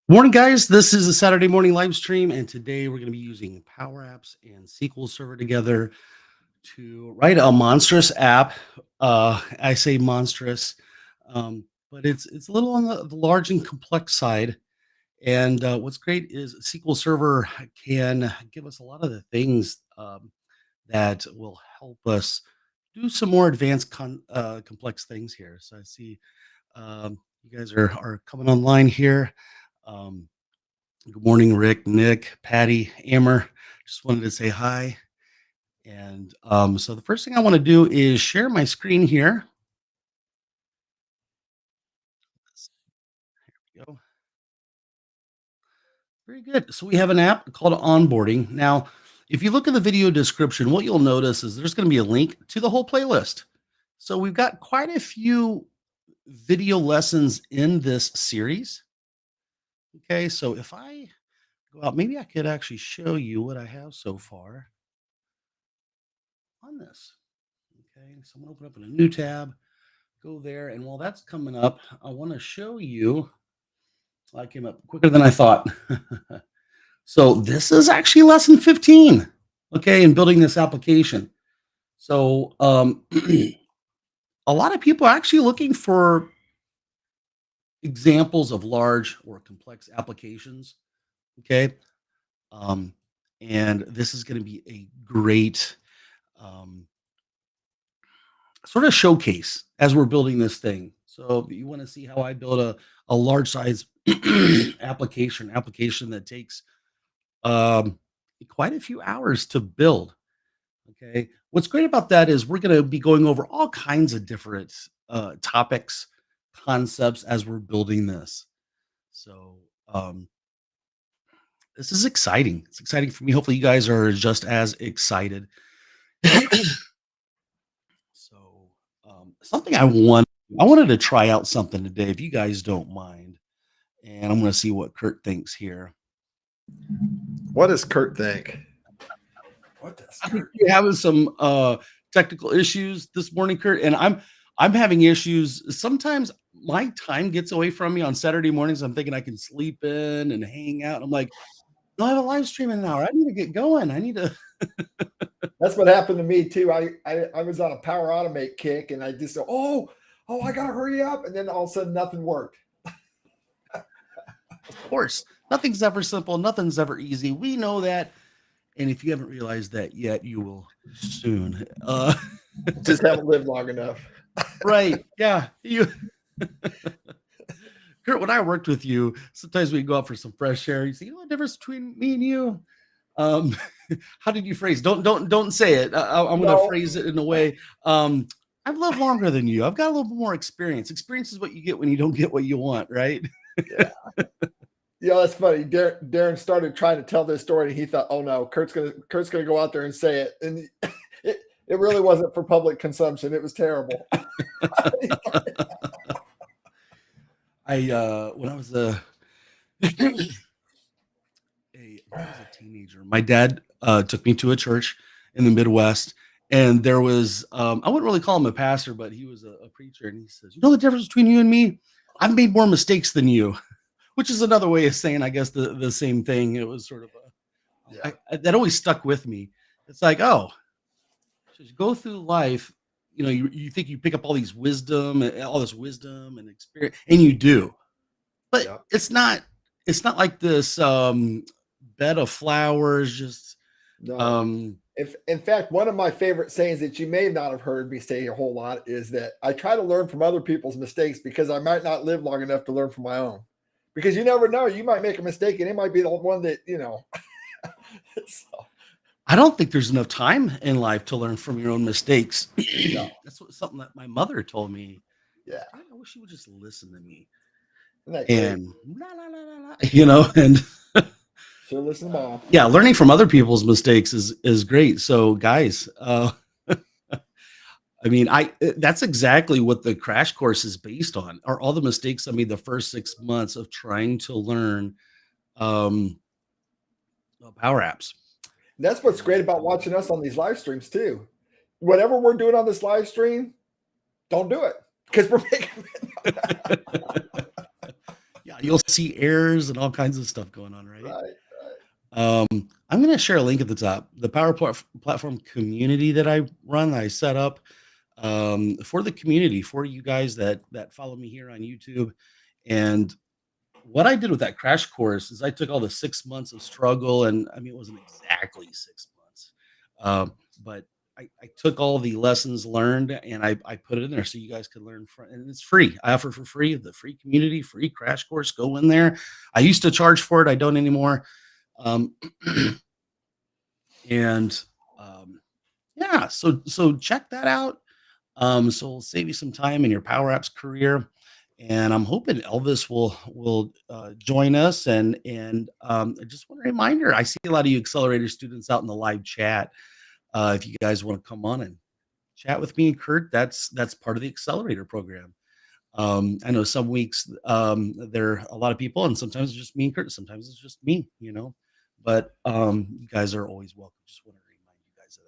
Morning, guys. This is a Saturday morning live stream, and today we're going to be using PowerApps and SQL Server together to write a monstrous app. I say monstrous, but it's a little on the large and complex side. And what's great is SQL Server can give us a lot of the things that will help us do some more advanced, complex things here. So I see you guys are coming online here. Um, Good morning, Rick, Nick, Patty, Amber. Just wanted to say hi. And so the first thing I want to do is share my screen here. There we go. Very good. So we have an app called Onboarding. Now, if you look at the video description, what you'll notice is there's going to be a link to the whole playlist. So we've got quite a few video lessons in this series. Okay, so if I go out, maybe I could actually show you what I have so far on this. Okay, so I'm going to open up in a new tab. Go there. And while that's coming up, I want to show you. I came up quicker than I thought. So this is actually lesson 15. Okay, in building this application. So a lot of people are actually looking for examples of large or complex applications. Okay. Um, and this is going to be a great um, sort of showcase as we're building this thing. So if you want to see how I build a large size application that takes um, quite a few hours to build. Okay. What's great about that is we're going to be going over all kinds of different topics, concepts as we're building this. So this is exciting. It's exciting for me. Hopefully, you guys are just as excited. So something I wanted to try out something today, if you guys don't mind, and I'm going to see what Kurt thinks here. What does Kurt think? What does I think you're having some technical issues this morning, Kurt, and I'm having issues. Sometimes my time gets away from me on Saturday mornings. I'm thinking I can sleep in and hang out. I'm like, no, I have a live stream in an hour. I need to get going. I need to. That's what happened to me too. I was on a Power Automate kick, and I just said, oh, I gotta hurry up, and then all of a sudden nothing worked. Of course, nothing's ever simple. Nothing's ever easy. We know that. And if you haven't realized that yet, you will soon. Just haven't lived long enough. Right. Yeah. Kurt, when I worked with you, sometimes we'd go out for some fresh air. You say, you know the difference between me and you? Um, how did you phrase? Don't say it. I'm going to phrase it in a way. I've lived longer than you. I've got a little bit more experience. Experience is what you get when you don't get what you want, right? Yeah. Yeah, that's funny. Darren started trying to tell this story, and he thought, "Oh no, Kurt's gonna go out there and say it," and it really wasn't for public consumption. It was terrible. When I was a teenager, my dad took me to a church in the Midwest, and there was I wouldn't really call him a pastor, but he was a preacher, and he says, "You know the difference between you and me? I've made more mistakes than you." Which is another way of saying, I guess, the same thing. It was sort of that always stuck with me. It's like, oh, just go through life. You know, you think you pick up all this wisdom and experience, and you do, but it's not like this bed of flowers. Just If in fact, one of my favorite sayings that you may not have heard me say a whole lot is that I try to learn from other people's mistakes because I might not live long enough to learn from my own. Because you never know, you might make a mistake and it might be the one that, So. I don't think there's enough time in life to learn from your own mistakes. No. That's something that my mother told me. Yeah. I wish she would just listen to me. And and so listen to mom. Yeah, learning from other people's mistakes is great. So guys, I mean, that's exactly what the crash course is based on, are all the mistakes I made the first 6 months of trying to learn PowerApps. That's what's great about watching us on these live streams too. Whatever we're doing on this live stream, don't do it because we're making Yeah, You'll see errors and all kinds of stuff going on, right? Right. Um, I'm going to share a link at the top. The Platform community that I run, I set up for the community, for you guys that follow me here on YouTube. And what I did with that crash course is I took all the 6 months of struggle, and I mean, it wasn't exactly 6 months, but I took all the lessons learned and I put it in there so you guys can learn from, and it's free. I offer for free the free community, free crash course. Go in there. I used to charge for it. I don't anymore. Um, and yeah, so check that out. So it'll save you some time in your Power Apps career. And I'm hoping Elvis will join us. And just one reminder, I see a lot of you accelerator students out in the live chat. If you guys want to come on and chat with me and Kurt, that's part of the accelerator program. I know some weeks there are a lot of people, and sometimes it's just me and Kurt. Sometimes it's just me, But you guys are always welcome. Just want to remind you guys of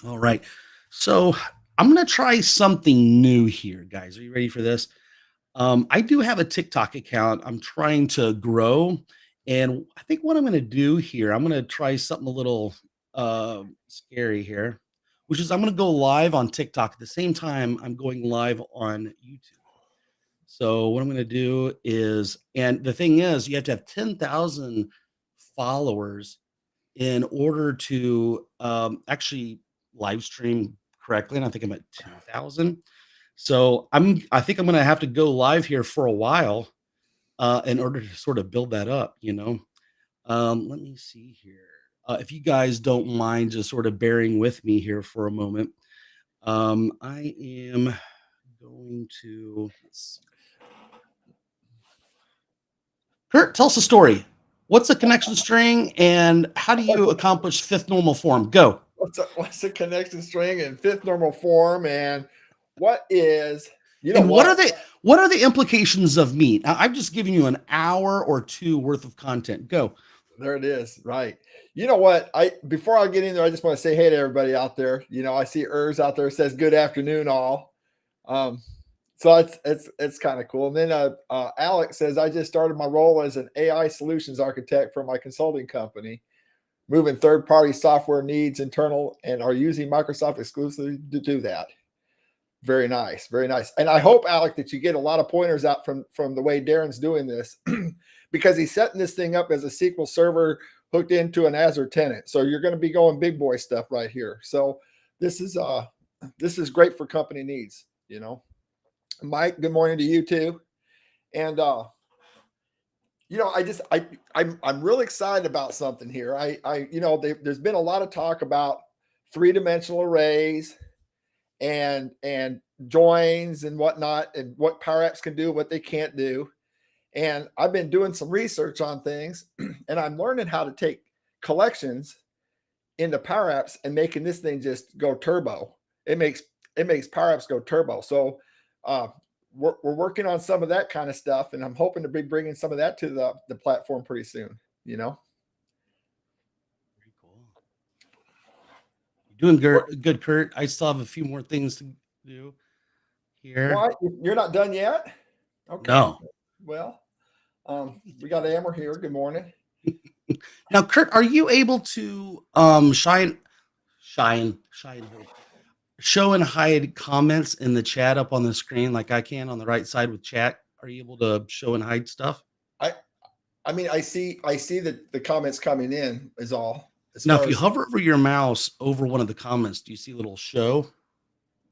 that. All right. So I'm going to try something new here, guys. Are you ready for this? I do have a TikTok account I'm trying to grow. And I think what I'm going to do here, I'm going to try something a little scary here, which is I'm going to go live on TikTok at the same time I'm going live on YouTube. So what I'm going to do is, and the thing is, you have to have 10,000 followers in order to actually live stream correctly. And I think I'm at 2,000. So I think I'm going to have to go live here for a while in order to sort of build that up. Let me see here. If you guys don't mind just sort of bearing with me here for a moment, I am going to, let's see. Kurt, tell us a story. What's a connection string and how do you accomplish fifth normal form? Go. What's a connection string in fifth normal form? And what is, and what are the implications of meat? Now, I've just given you an hour or two worth of content. Go. There it is. Right. You know what? Before I get in there, I just want to say hey to everybody out there. I see Urs out there says good afternoon, all. So it's kind of cool. And then Alex says I just started my role as an AI solutions architect for my consulting company, moving third-party software needs internal and are using Microsoft exclusively to do that. Very nice, very nice. And I hope, Alec, that you get a lot of pointers out from the way Darren's doing this, because he's setting this thing up as a SQL server hooked into an Azure tenant. So you're going to be going big boy stuff right here. So this is great for company needs. Mike, good morning to you too. And I'm really excited about something here. There's been a lot of talk about three-dimensional arrays and joins and whatnot, and what PowerApps can do, what they can't do. And I've been doing some research on things, and I'm learning how to take collections into PowerApps and making this thing just go turbo. It makes PowerApps go turbo. So we're working on some of that kind of stuff, and I'm hoping to be bringing some of that to the platform pretty soon. Very cool. You're doing good, Kurt. I still have a few more things to do here. What? You're not done yet? Okay. No. Well, we got Amber here. Good morning. Now, Kurt, are you able to show and hide comments in the chat up on the screen like I can on the right side with chat? Are you able to show and hide stuff? I mean, I see the comments coming in is all. Now, if you hover over your mouse over one of the comments, do you see a little show?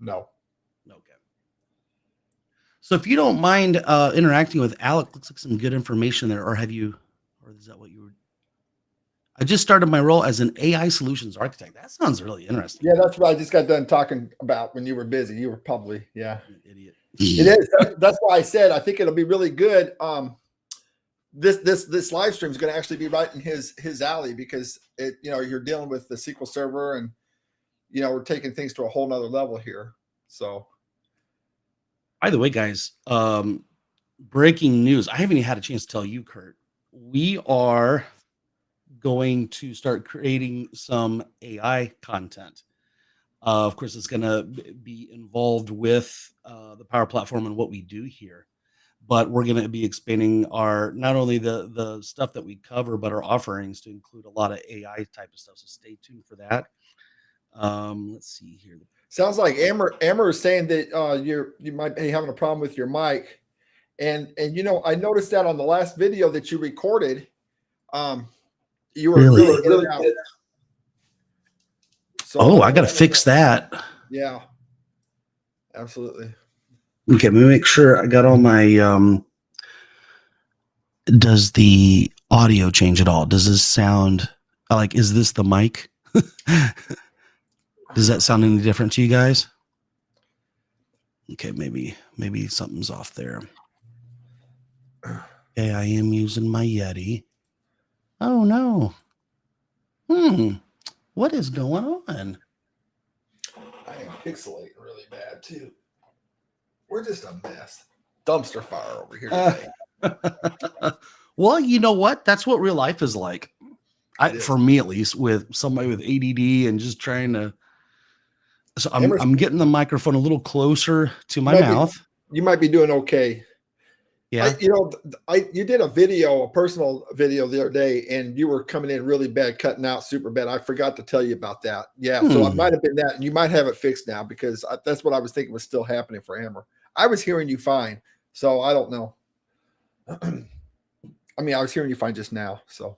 No. Okay. So if you don't mind interacting with Alec, looks like some good information there. Or is that what you were? I just started my role as an AI solutions architect. That sounds really interesting. Yeah, that's what I just got done talking about when you were busy. You were probably, yeah. You're an idiot. It is. That's why I said I think it'll be really good. This live stream is going to actually be right in his alley, because you're dealing with the SQL Server, and we're taking things to a whole nother level here. So, by the way, guys, breaking news. I haven't even had a chance to tell you, Kurt. We are going to start creating some AI content. Of course, it's going to be involved with the Power Platform and what we do here. but we're going to be expanding our, not only the stuff that we cover, but our offerings to include a lot of AI type of stuff. So stay tuned for that. Let's see here. Sounds like Amber is saying that you might be having a problem with your mic, and I noticed that on the last video that you recorded, you were really in and out. So I got to fix that. Yeah, absolutely. Okay, let me make sure I got all my. Does the audio change at all? Does this sound like? Is this the mic? Does that sound any different to you guys? Okay, maybe something's off there. Okay, I am using my Yeti. Oh no. What is going on? I am pixelating really bad too. We're just a mess. Dumpster fire over here today. Well, you know what? That's what real life is like. For me, at least, with somebody with ADD and just trying to. So I'm getting the microphone a little closer to my mouth. You might be doing okay. Yeah. You did a personal video the other day, and you were coming in really bad, cutting out super bad. I forgot to tell you about that. Yeah. So it might have been that, and you might have it fixed now, because that's what I was thinking was still happening for Amber. I was hearing you fine. So I don't know. I mean, I was hearing you fine just now. So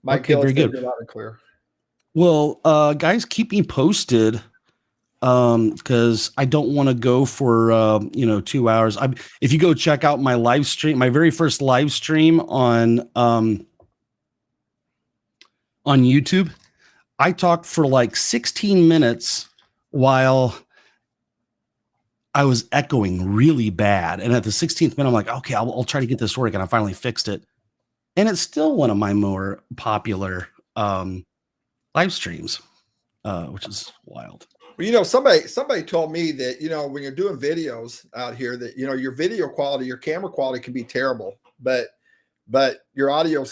okay, very good. Loud and clear. Well, guys, keep me posted. Because I don't want to go for 2 hours. If you go check out my live stream, my very first live stream on YouTube, I talked for like 16 minutes while I was echoing really bad. And at the 16th minute, I'm like, okay, I'll try to get this working. I finally fixed it. And it's still one of my more popular live streams, which is wild. Well, somebody told me that, when you're doing videos out here, that, your video quality, your camera quality can be terrible, but your audio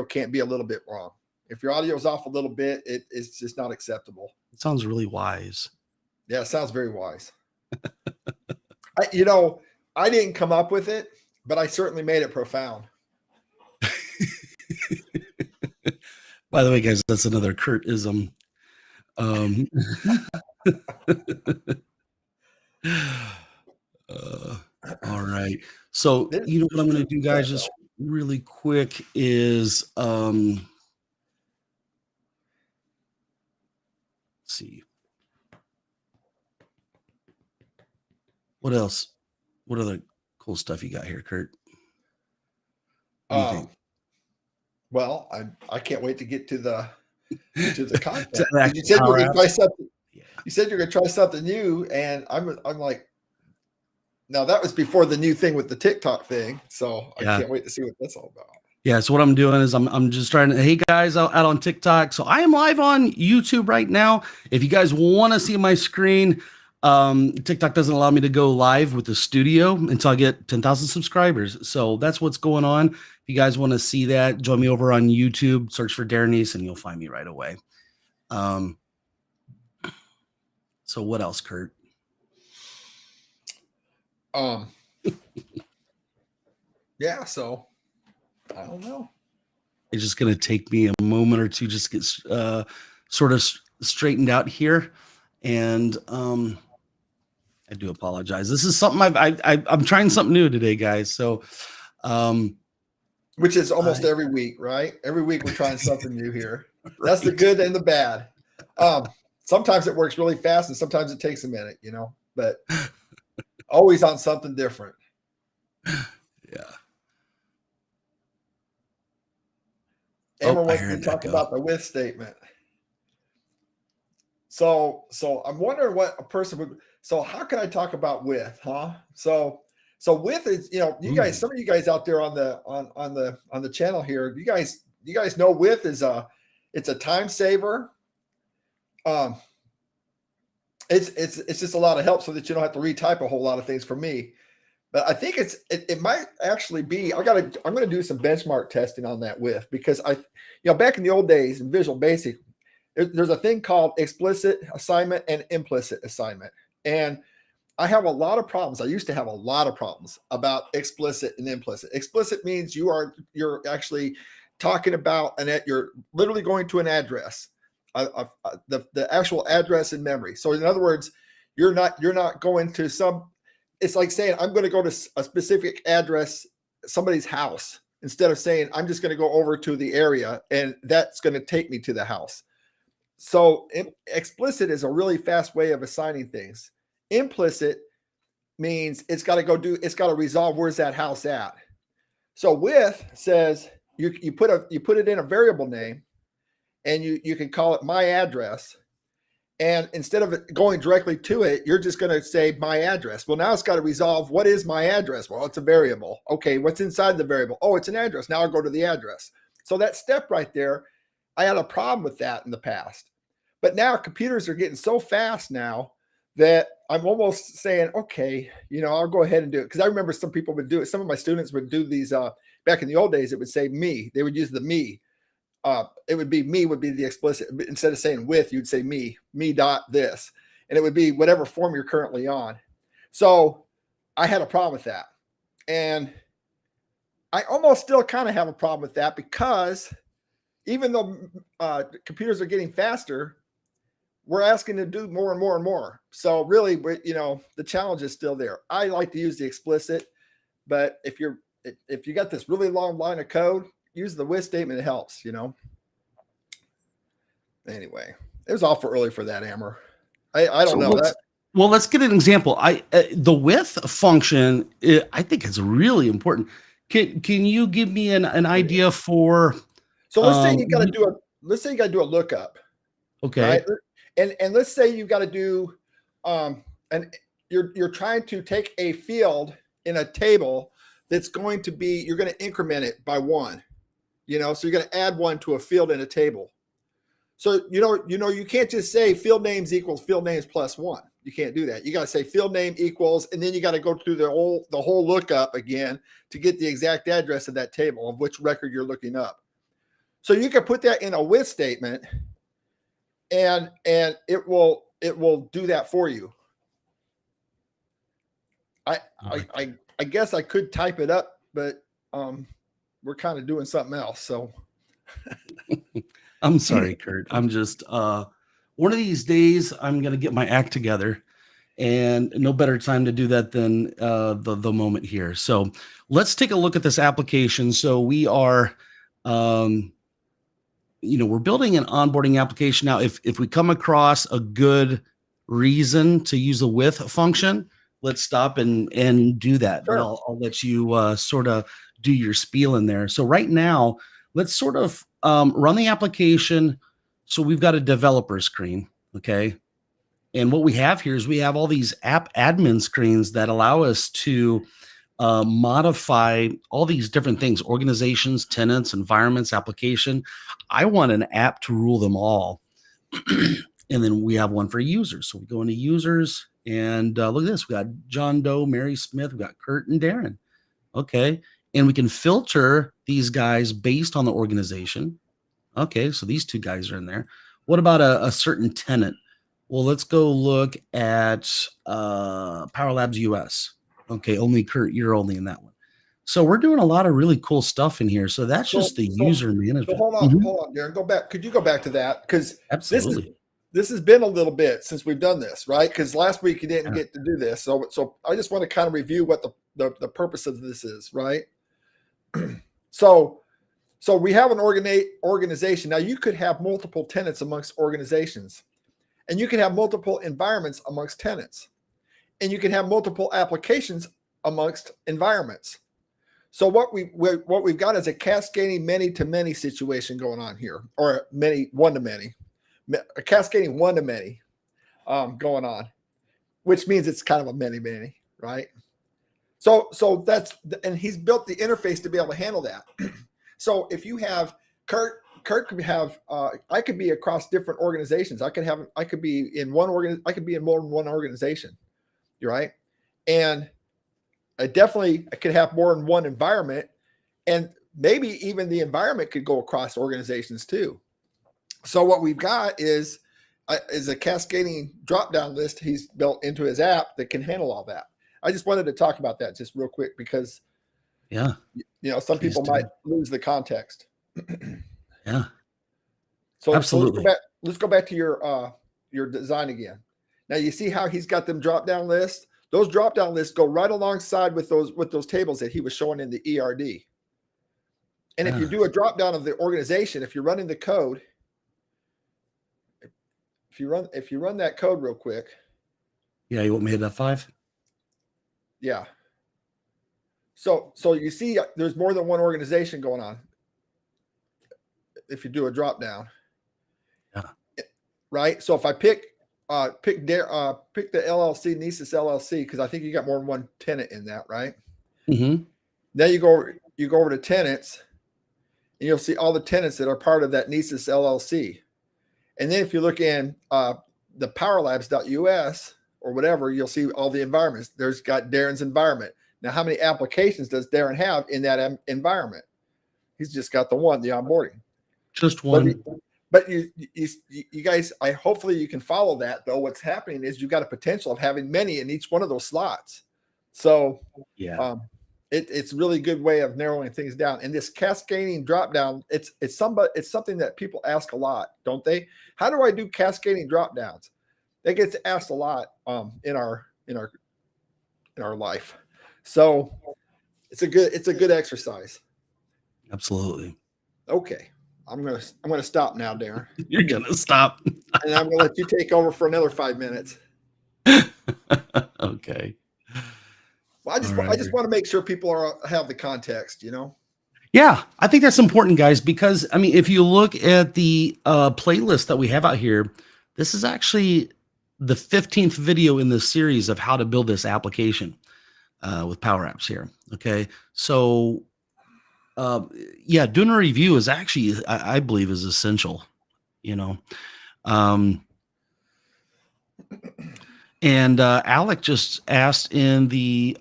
can't be a little bit wrong. If your audio is off a little bit, it's just not acceptable. It sounds really wise. Yeah, it sounds very wise. I didn't come up with it, but I certainly made it profound. By the way, guys, that's another Kurt-ism. All right. So what I'm going to do, guys, just really quick is let's see. What else? What other cool stuff you got here, Kurt? Well, I can't wait to get to the content. You said you're going to try something. Yeah. You said you're going to try something new, and I'm like, now that was before the new thing with the TikTok thing, so I can't wait to see what that's all about. Yeah, so what I'm doing is I'm just trying to, hey guys, out on TikTok. So I am live on YouTube right now. If you guys want to see my screen, TikTok doesn't allow me to go live with the studio until I get 10,000 subscribers. So that's what's going on. If you guys want to see that, join me over on YouTube, search for Darren Neese, and you'll find me right away. So what else, Kurt? Yeah, so I don't know. It's just going to take me a moment or two just to get sort of straightened out here. And I do apologize. This is something I'm trying something new today, guys. So which is almost every week, right? Every week we're trying something new here. Right. That's the good and the bad. Sometimes it works really fast and sometimes it takes a minute, but always on something different. Yeah. Amber wants to talk about the with statement. So I'm wondering what a person would. So how can I talk about with, huh? So with is, you guys, some of you guys out there on the channel here, you guys know with is it's a time saver. It's just a lot of help so that you don't have to retype a whole lot of things for me. But I think it might actually be, I'm going to do some benchmark testing on that with, because back in the old days in Visual Basic, there's a thing called explicit assignment and implicit assignment. And I have a lot of problems. I used to have a lot of problems about explicit and implicit. Explicit means you're actually talking about you're literally going to an address, the actual address in memory. So in other words, you're not going to some. It's like saying I'm going to go to a specific address, somebody's house, instead of saying I'm just going to go over to the area and that's going to take me to the house. So explicit is a really fast way of assigning things. Implicit means it's got to resolve where's that house at. So with says you put it in a variable name, and you can call it my address. And instead of it going directly to it, you're just going to say my address. Well, now it's got to resolve what is my address. Well, it's a variable. Okay, what's inside the variable? Oh, it's an address. Now I'll go to the address. So that step right there, I had a problem with that in the past. But now computers are getting so fast now that I'm almost saying, okay, I'll go ahead and do it. Because I remember some people would do it. Some of my students would do these back in the old days. It would say me. They would use the me. It would be me would be the explicit. Instead of saying with, you'd say me dot this. And it would be whatever form you're currently on. So I had a problem with that. And I almost still kind of have a problem with that, because even though computers are getting faster, we're asking to do more and more and more. So really, the challenge is still there. I like to use the explicit, but if you got this really long line of code, use the with statement. It helps, Anyway, it was awful early for that, Amber. I don't know that. Well, let's get an example. The with function, I think is really important. Can you give me an idea for? So let's say you got to do a lookup. Okay. Right? And let's say you've got to do, and you're trying to take a field in a table that's going to be, you're going to increment it by 1, so you're going to add 1 to a field in a table. So, you can't just say field names equals field names plus 1. You can't do that. You got to say field name equals, and then you got to go through the whole lookup again to get the exact address of that table of which record you're looking up. So you can put that in a with statement, and it will do that for you. I guess I could type it up, but we're kind of doing something else. So I'm sorry, Kurt. I'm just one of these days I'm gonna get my act together, and no better time to do that than the moment here. So let's take a look at this application. So we are we're building an onboarding application. Now, if we come across a good reason to use the with function, let's stop and do that. Sure. But I'll let you sort of do your spiel in there. So right now, let's sort of run the application. So we've got a developer screen, okay? And what we have here is we have all these app admin screens that allow us to modify all these different things: organizations, tenants, environments, application. I want an app to rule them all. And then we have one for users. So we go into users, and look at this. We got John Doe, Mary Smith, we got Kurt and Darren. Okay. And we can filter these guys based on the organization. Okay. So these 2 guys are in there. What about a certain tenant? Well, let's go look at PowerApps US. Okay. Only Kurt, you're only in that one. So we're doing a lot of really cool stuff in here. So that's just the user management. So hold on, Darren. Go back. Could you go back to that? Because absolutely. This has been a little bit since we've done this, right? Because last week you didn't get to do this. So I just want to kind of review what the purpose of this is, right? So we have an organization. Now you could have multiple tenants amongst organizations, and you can have multiple environments amongst tenants, and you can have multiple applications amongst environments. So what we've got is a cascading many-to-many situation going on here, or one-to-many. A cascading one-to-many going on, which means it's kind of a many, right? So that's, and he's built the interface to be able to handle that. So if you have Kurt could have, I could be across different organizations. I could be in more than one organization, right? And I could have more than one environment, and maybe even the environment could go across organizations too. So what we've got is is a cascading drop-down list he's built into his app that can handle all that. I just wanted to talk about that just real quick because some people might lose the context. Yeah. So Absolutely. let's go back to your design again. Now you see how he's got them drop-down lists? Those drop-down lists go right alongside with those tables that he was showing in the ERD. And if you do a drop-down of the organization, if you're running the code, if you run that code real quick. Yeah, you want me to hit F5? Yeah. So you see there's more than one organization going on. If you do a drop-down. Yeah. Right? So if I pick the LLC, Neese LLC, because I think you got more than one tenant in that, right? Mm-hmm. Then you go over to tenants, and you'll see all the tenants that are part of that Neese LLC. And then if you look in the PowerApps.us or whatever, you'll see all the environments. There's got Darren's environment. Now, how many applications does Darren have in that environment? He's just got the one, the onboarding. Just one. But you guys, hopefully you can follow that, though. What's happening is you've got a potential of having many in each one of those slots. So it's really a good way of narrowing things down. And this cascading drop down, it's something that people ask a lot, don't they? How do I do cascading drop downs? That gets asked a lot in our life. So it's a good exercise. Absolutely. Okay. I'm gonna stop now, Darren. You're gonna stop. And I'm gonna let you take over for another 5 minutes. Okay. Well, I just want to make sure people have the context, Yeah, I think that's important, guys, because I mean, if you look at the playlist that we have out here, this is actually the 15th video in this series of how to build this application with PowerApps here. Okay, so doing a review is actually, I believe, is essential. And Alec just asked in the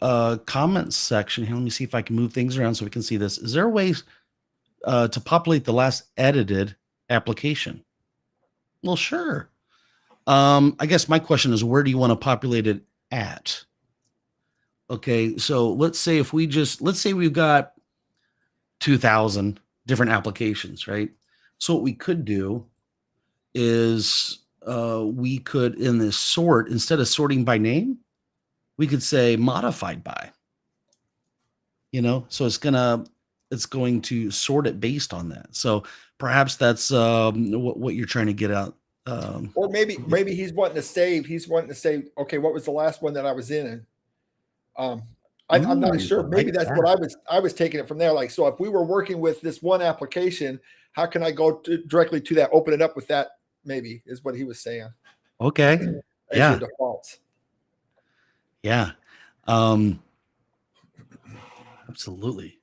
comments section here, let me see if I can move things around so we can see this. Is there a way to populate the last edited application? Well, sure. I guess my question is, where do you want to populate it at? Okay, so let's say we've got 2,000 different applications, right? So what we could do is we could, in this sort, instead of sorting by name, we could say modified by, so it's going to sort it based on that. So perhaps that's what you're trying to get out. Or maybe he's wanting to save. He's wanting to say, okay, what was the last one that I was in? I'm not sure. Maybe that's what I was taking it from there. Like, so if we were working with this one application, how can I go directly to that? Open it up with that. Maybe is what he was saying. Okay. Your defaults. Yeah. Absolutely.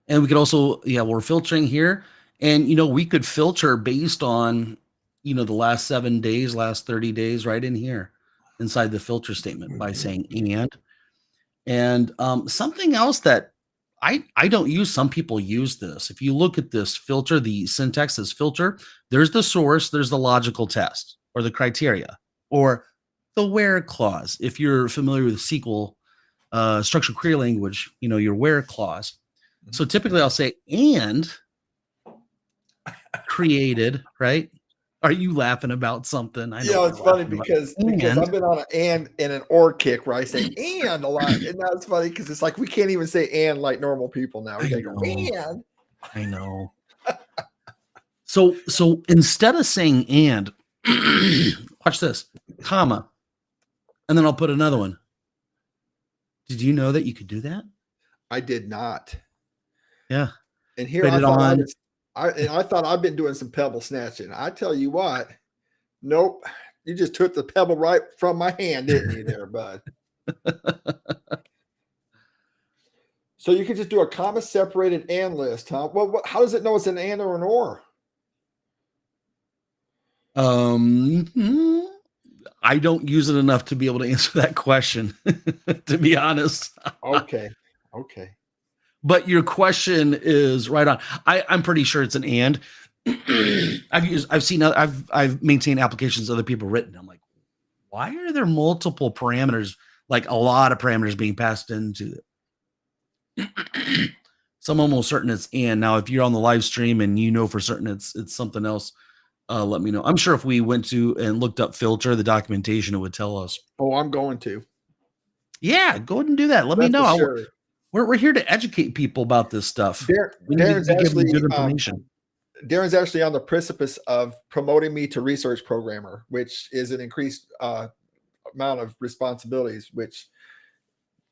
And we could also, we're filtering here, and we could filter based on the last 7 days, last 30 days, right in here inside the filter statement by saying and something else that I don't use, some people use this. If you look at this filter, the syntax is filter, there's the source, there's the logical test or the criteria or the where clause. If you're familiar with SQL, structured query language, your where clause. So typically I'll say, and created, right? Are you laughing about something? I know it's funny because I've been on an and an or kick where I say and a lot. And that's funny because it's like we can't even say and like normal people now. We gotta go and. I know. So instead of saying and, watch this, comma, and then I'll put another one. Did you know that you could do that? I did not. Yeah. And here I thought I've been doing some pebble snatching. I tell you what, nope. You just took the pebble right from my hand, didn't you there, bud? So you could just do a comma separated and list, huh? Well, how does it know it's an and or an or? I don't use it enough to be able to answer that question, to be honest. Okay. But your question is right on. I'm pretty sure it's an and. I've maintained applications other people written. I'm like, why are there multiple parameters, like a lot of parameters being passed into it? So I'm almost certain it's and. Now, if you're on the live stream and you know for certain it's something else, let me know. I'm sure if we went to and looked up filter, the documentation, it would tell us. Oh, I'm going to. Yeah, go ahead and do that. Let me That's know. for sure. We're here to educate people about this stuff. We need Darren's to give them actually good information. Darren's actually on the precipice of promoting me to research programmer, which is an increased amount of responsibilities. Which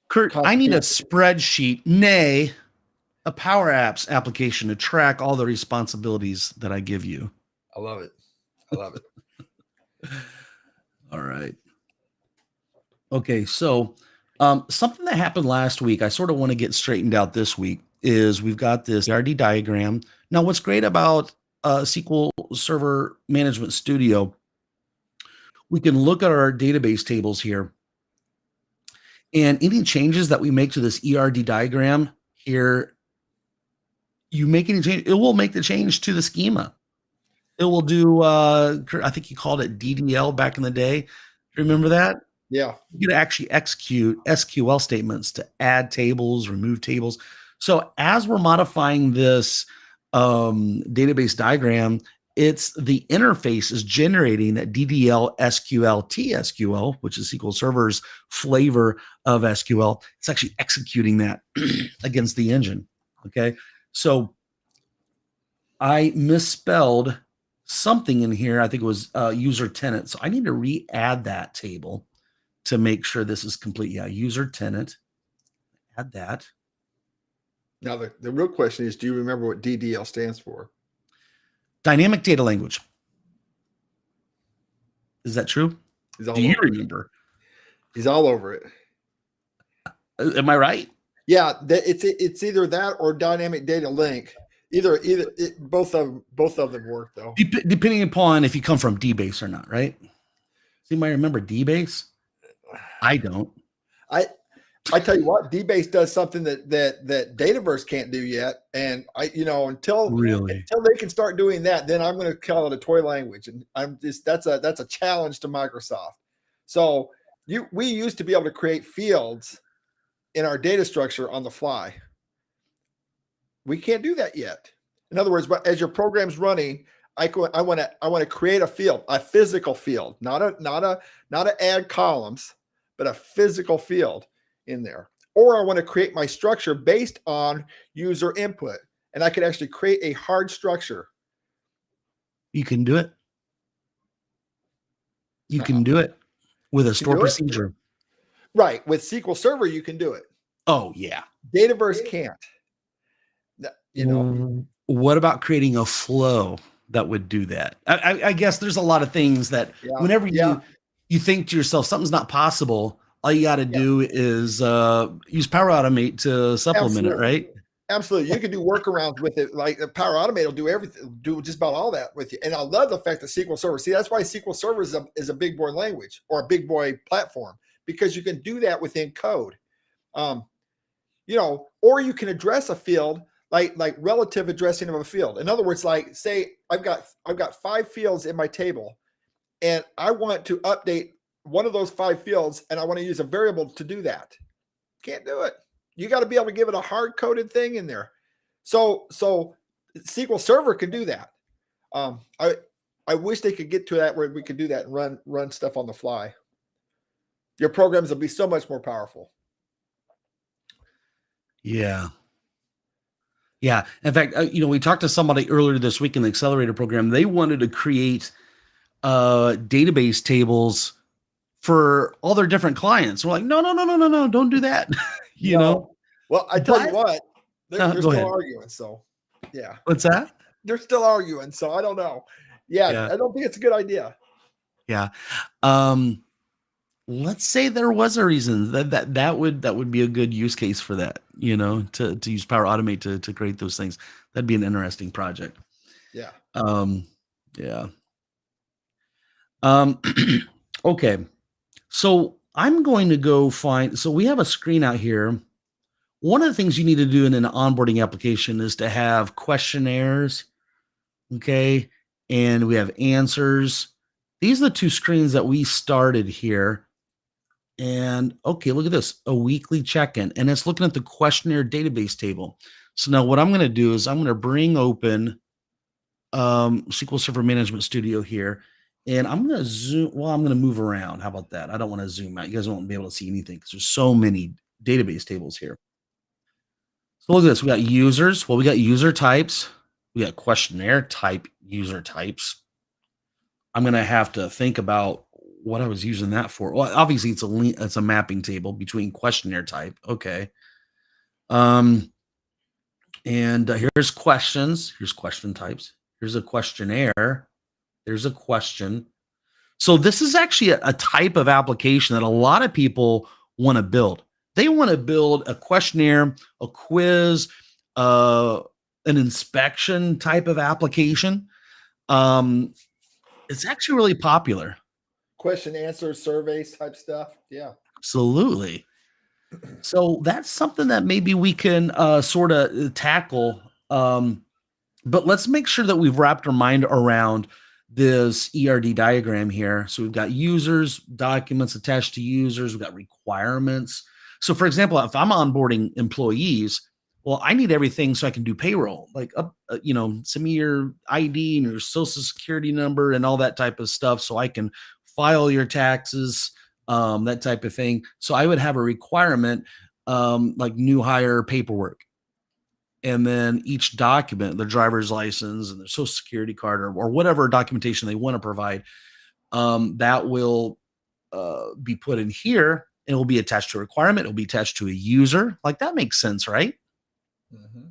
Kurt, I need a spreadsheet, nay, a PowerApps application to track all the responsibilities that I give you. I love it. I love it. All right. Okay, so something that happened last week, I sort of want to get straightened out this week, is we've got this ERD diagram. Now, what's great about SQL Server Management Studio, we can look at our database tables here, and any changes that we make to this ERD diagram here, you make any change, it will make the change to the schema. It will do, I think you called it DDL back in the day. Remember that? Yeah. You can actually execute SQL statements to add tables, remove tables. So as we're modifying this database diagram, it's the interface is generating that DDL SQL TSQL, which is SQL Server's flavor of SQL. It's actually executing that against the engine. Okay. So I misspelled something in here. I think it was user tenant. So I need to re-add that table to make sure this is complete. Yeah, user tenant. Add that. Now, the real question is, do you remember what DDL stands for? Dynamic data language. Is that true? Do you remember? He's all over it. Am I right? Yeah, it's either that or dynamic data link. Both of them work though. Depending upon if you come from DBase or not, right? So you might remember DBase. I don't. I tell you what, DBase does something that Dataverse can't do yet, and until they can start doing that, then I'm going to call it a toy language, and that's a challenge to Microsoft. So we used to be able to create fields in our data structure on the fly. We can't do that yet. In other words, but as your program's running, I want to create a field, a physical field, not a add columns, but a physical field in there. Or I want to create my structure based on user input, and I can actually create a hard structure. You can do it. You can do it with a store procedure. Right. With SQL Server, you can do it. Oh, yeah. Dataverse can't. What about creating a flow that would do that? I guess there's a lot of things that whenever you think to yourself, something's not possible, all you got to do is use Power Automate to supplement it, right? Absolutely. You can do workarounds with it. Like Power Automate will do everything, do just about all that with you. And I love the fact that SQL Server, that's why SQL Server is a big boy language or a big boy platform, because you can do that within code. Or you can address a field like relative addressing of a field. In other words, like say I've got 5 fields in my table, and I want to update one of those 5 fields, and I want to use a variable to do that. Can't do it. You got to be able to give it a hard-coded thing in there. So SQL Server can do that. I wish they could get to that where we could do that and run stuff on the fly. Your programs will be so much more powerful. Yeah. Yeah. In fact, we talked to somebody earlier this week in the accelerator program. They wanted to create database tables for all their different clients. We're like, no, don't do that. you know? Well, I tell you what, they're still arguing. So yeah. What's that? They're still arguing. So I don't know. Yeah. I don't think it's a good idea. Yeah. Let's say there was a reason that would be a good use case for that, to use Power Automate to create those things. That'd be an interesting project. Yeah. Yeah. Okay. So I'm going to go so we have a screen out here. One of the things you need to do in an onboarding application is to have questionnaires Okay. And we have answers. These are the two screens that we started here. And okay, look at this, a weekly check-in. And it's looking at the questionnaire database table. So now what I'm going to do is I'm going to bring open SQL Server Management Studio here. And I'm going to zoom. Well, I'm going to move around. How about that? I don't want to zoom out. You guys won't be able to see anything because there's so many database tables here. So look at this. We got users. Well, we got user types. We got questionnaire type user types. I'm going to have to think about what I was using that for. Well, obviously it's a mapping table between questionnaire type. Okay. Um, and here's questions. Here's question types. Here's a questionnaire. There's a question. So this is actually a type of application that a lot of people want to build. They want to build a questionnaire, a quiz, an inspection type of application. It's actually really popular. Question, answer, surveys type stuff. Yeah. Absolutely. So that's something that maybe we can sort of tackle. But let's make sure that we've wrapped our mind around this ERD diagram here. So we've got users, documents attached to users, we've got requirements. So for example, if I'm onboarding employees, well, I need everything so I can do payroll. Like, send me your ID and your social security number and all that type of stuff so I can file your taxes, that type of thing. So I would have a requirement like new hire paperwork, and then each document, their driver's license and their social security card or whatever documentation they want to provide, that will be put in here and it will be attached to a requirement. It'll be attached to a user. Like that makes sense, right? Mm-hmm.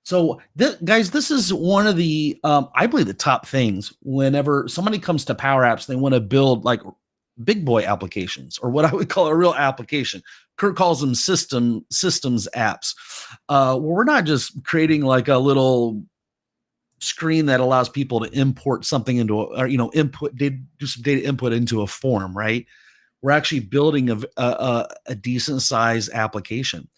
So, guys, this is one of the, I believe, the top things whenever somebody comes to Power Apps, they want to build like big boy applications or what I would call a real application. Kurt calls them systems apps. Where we're not just creating like a little screen that allows people to import something into do some data input into a form, right? We're actually building a decent size application.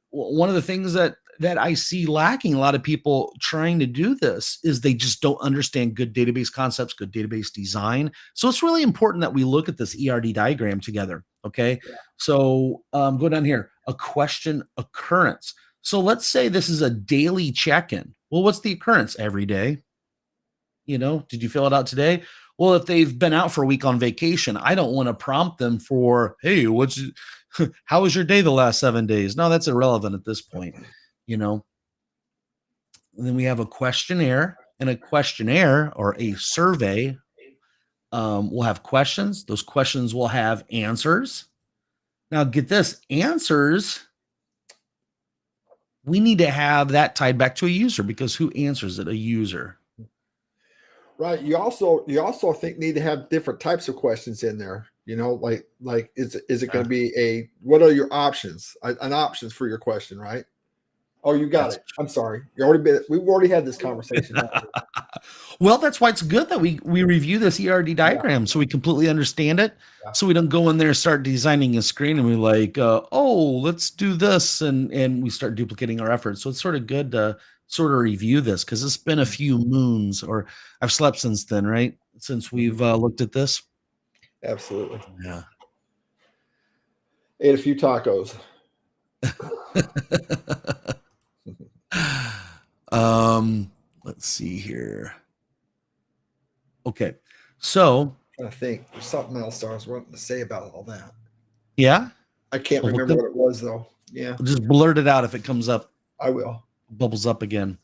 One of the things that I see lacking a lot of people trying to do this is they just don't understand good database concepts, good database design. So it's really important that we look at this ERD diagram together. Okay. Yeah. So go down here, a question occurrence. So let's say this is a daily check-in. Well, what's the occurrence every day? Did you fill it out today? Well, if they've been out for a week on vacation, I don't want to prompt them for, hey, how was your day the last 7 days? No, that's irrelevant at this point. And then we have a questionnaire, and a questionnaire or a survey will have questions. Those questions will have answers. Now, get this, answers, we need to have that tied back to a user because who answers it? A user. Right. You also need to have different types of questions in there. Like is it going to be what are your options? An options for your question, right? Oh, you got it. I'm sorry. We've already had this conversation. Well, that's why it's good that we review this ERD diagram so we completely understand it. Yeah. So we don't go in there and start designing a screen and we're like, let's do this. And we start duplicating our efforts. So it's sort of good to sort of review this because it's been a few moons or I've slept since then, right? Since we've looked at this. Absolutely. Yeah. Ate a few tacos. Let's see here. Okay. So I'm trying to think. There's something else I was wanting to say about all that. Yeah. I can't remember what it was though. Yeah. Just blurt it out if it comes up. I will. Bubbles up again.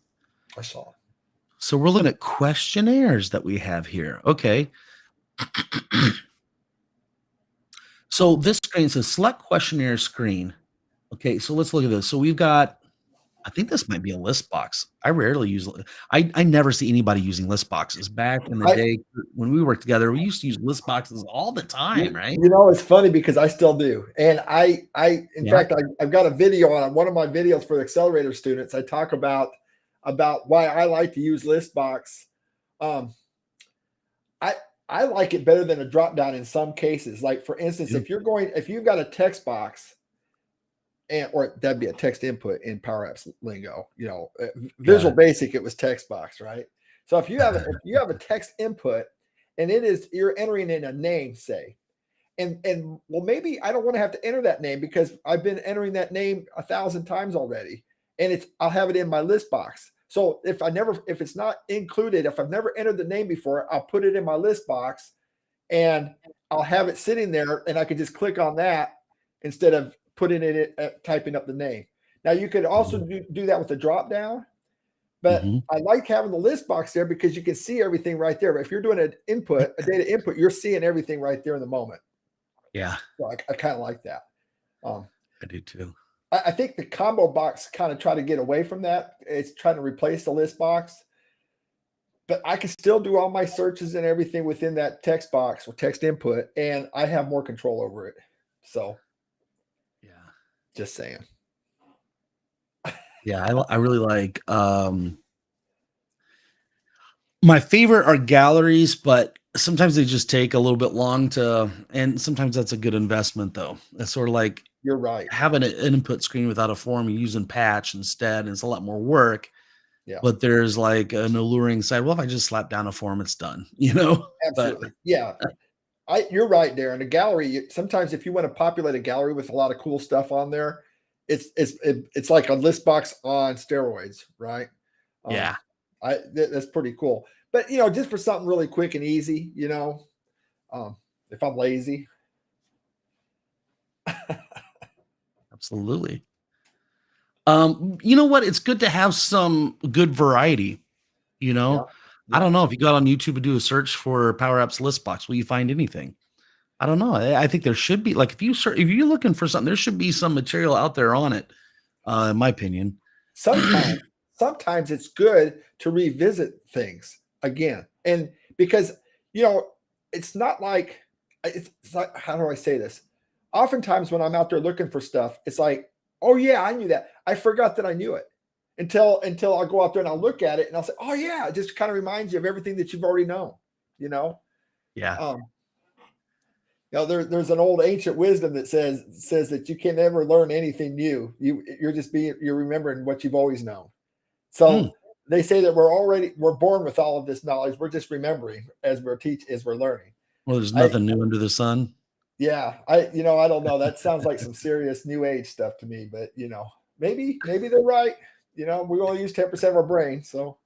I saw. So we're looking at questionnaires that we have here. Okay. So this screen says select questionnaire screen. Okay, so let's look at this. So we've got, I think this might be a list box. I rarely use, I never see anybody using list boxes. Back in the day when we worked together, we used to use list boxes all the time, right? It's funny because I still do. And in fact, I've got a video on one of my videos for the accelerator students. I talk about why I like to use list box. I like it better than a drop down in some cases. Like for instance, if you've got a text box or that'd be a text input in PowerApps lingo. Visual Yeah. Basic, it was text box, right? So if you have a text input and you're entering in a name, say, and well, maybe I don't want to have to enter that name because I've been entering that name 1,000 times already, and I'll have it in my list box. So if it's not included, if I've never entered the name before, I'll put it in my list box, and I'll have it sitting there, and I can just click on that instead of putting it typing up the name. Now you could also do that with the drop down, but I like having the list box there because you can see everything right there. But if you're doing a data input, you're seeing everything right there in the moment. Yeah. So I kind of like that. I do too. I think the combo box kind of try to get away from that. It's trying to replace the list box, but I can still do all my searches and everything within that text box or text input, and I have more control over it. So, yeah, just saying. Yeah, I really like. My favorite are galleries, but sometimes they just take a little bit long and sometimes that's a good investment though. It's sort of like You're right. having an input screen without a form, you're using Patch instead, and it's a lot more work. Yeah. But there's like an alluring side. Well, if I just slap down a form, it's done, Absolutely. Yeah. You're right, Darren. A gallery, sometimes if you want to populate a gallery with a lot of cool stuff on there, it's like a list box on steroids, right? Yeah. That's pretty cool. But just for something really quick and easy, if I'm lazy. Absolutely. You know what? It's good to have some good variety. Yeah. I don't know if you got on YouTube and do a search for PowerApps list box, will you find anything? I don't know. I think there should be, like, if you're looking for something, there should be some material out there on it. In my opinion. Sometimes it's good to revisit things again, and because it's not like how do I say this? Oftentimes when I'm out there looking for stuff, it's like, oh yeah, I knew that. I forgot that I knew it until I'll go out there and I'll look at it and I'll say, oh yeah, it just kind of reminds you of everything that you've already known. Yeah. There's an old ancient wisdom that says that you can never learn anything new. You're remembering what you've always known. So they say that we're born with all of this knowledge. We're just remembering as we're learning. Well, there's nothing new under the sun. Yeah. I don't know. That sounds like some serious new age stuff to me, but maybe they're right. We only use 10% of our brain. So,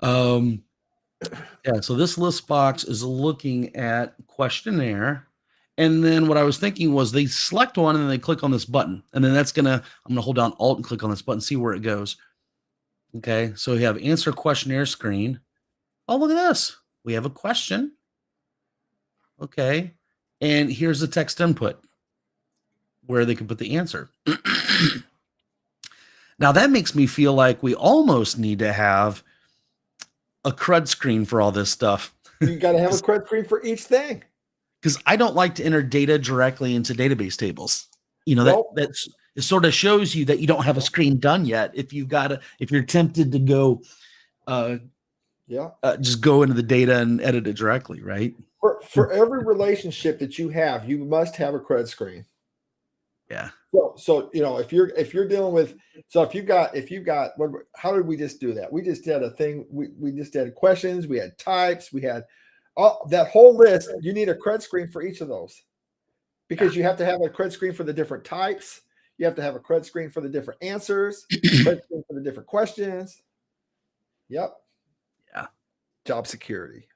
yeah. So this list box is looking at questionnaire. And then what I was thinking was they select one and then they click on this button. And then I'm going to hold down Alt and click on this button, see where it goes. Okay. So we have answer questionnaire screen. Oh, look at this. We have a question. Okay. And here's the text input where they can put the answer. Now that makes me feel like we almost need to have a CRUD screen for all this stuff. You got to have a CRUD screen for each thing. Because I don't like to enter data directly into database tables. It sort of shows you that you don't have a screen done yet. If you're tempted to go, just go into the data and edit it directly, right? For every relationship that you have, you must have a CRUD screen. Yeah. So if you're dealing with, so if you've got how did we just do that? We just did a thing. We just did questions. We had types. We had that whole list. You need a CRUD screen for each of those, because you have to have a CRUD screen for the different types. You have to have a CRUD screen for the different answers, CRUD screen for the different questions. Yep. Yeah. Job security.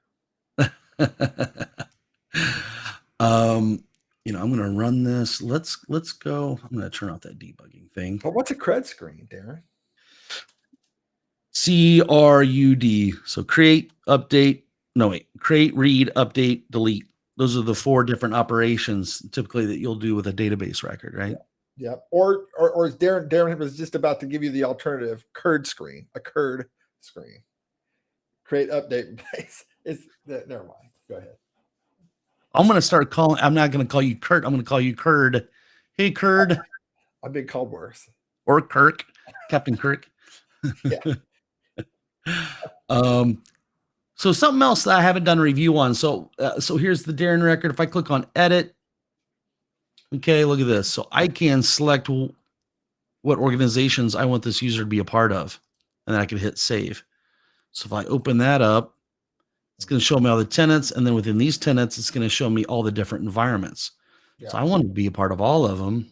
I'm going to run this. Let's go. I'm going to turn off that debugging thing. But what's a CRUD screen, Darren? CRUD. So create, update. No, wait. Create, read, update, delete. Those are the 4 different operations typically that you'll do with a database record, right? Yeah. Or Darren was just about to give you the alternative CRD screen, a CRD screen. Create, update, replace. Never mind. Go ahead. I'm going to start calling. I'm not going to call you Kurt. I'm going to call you Curd. Hey, Curd. I've been called worse. Or Kirk, Captain Kirk. Yeah. So something else that I haven't done a review on. So here's the Darren record. If I click on edit, Okay, look at this. So I can select what organizations I want this user to be a part of, and then I can hit save. So if I open that up, it's going to show me all the tenants, and then within these tenants, it's going to show me all the different environments. Yeah. So I want to be a part of all of them.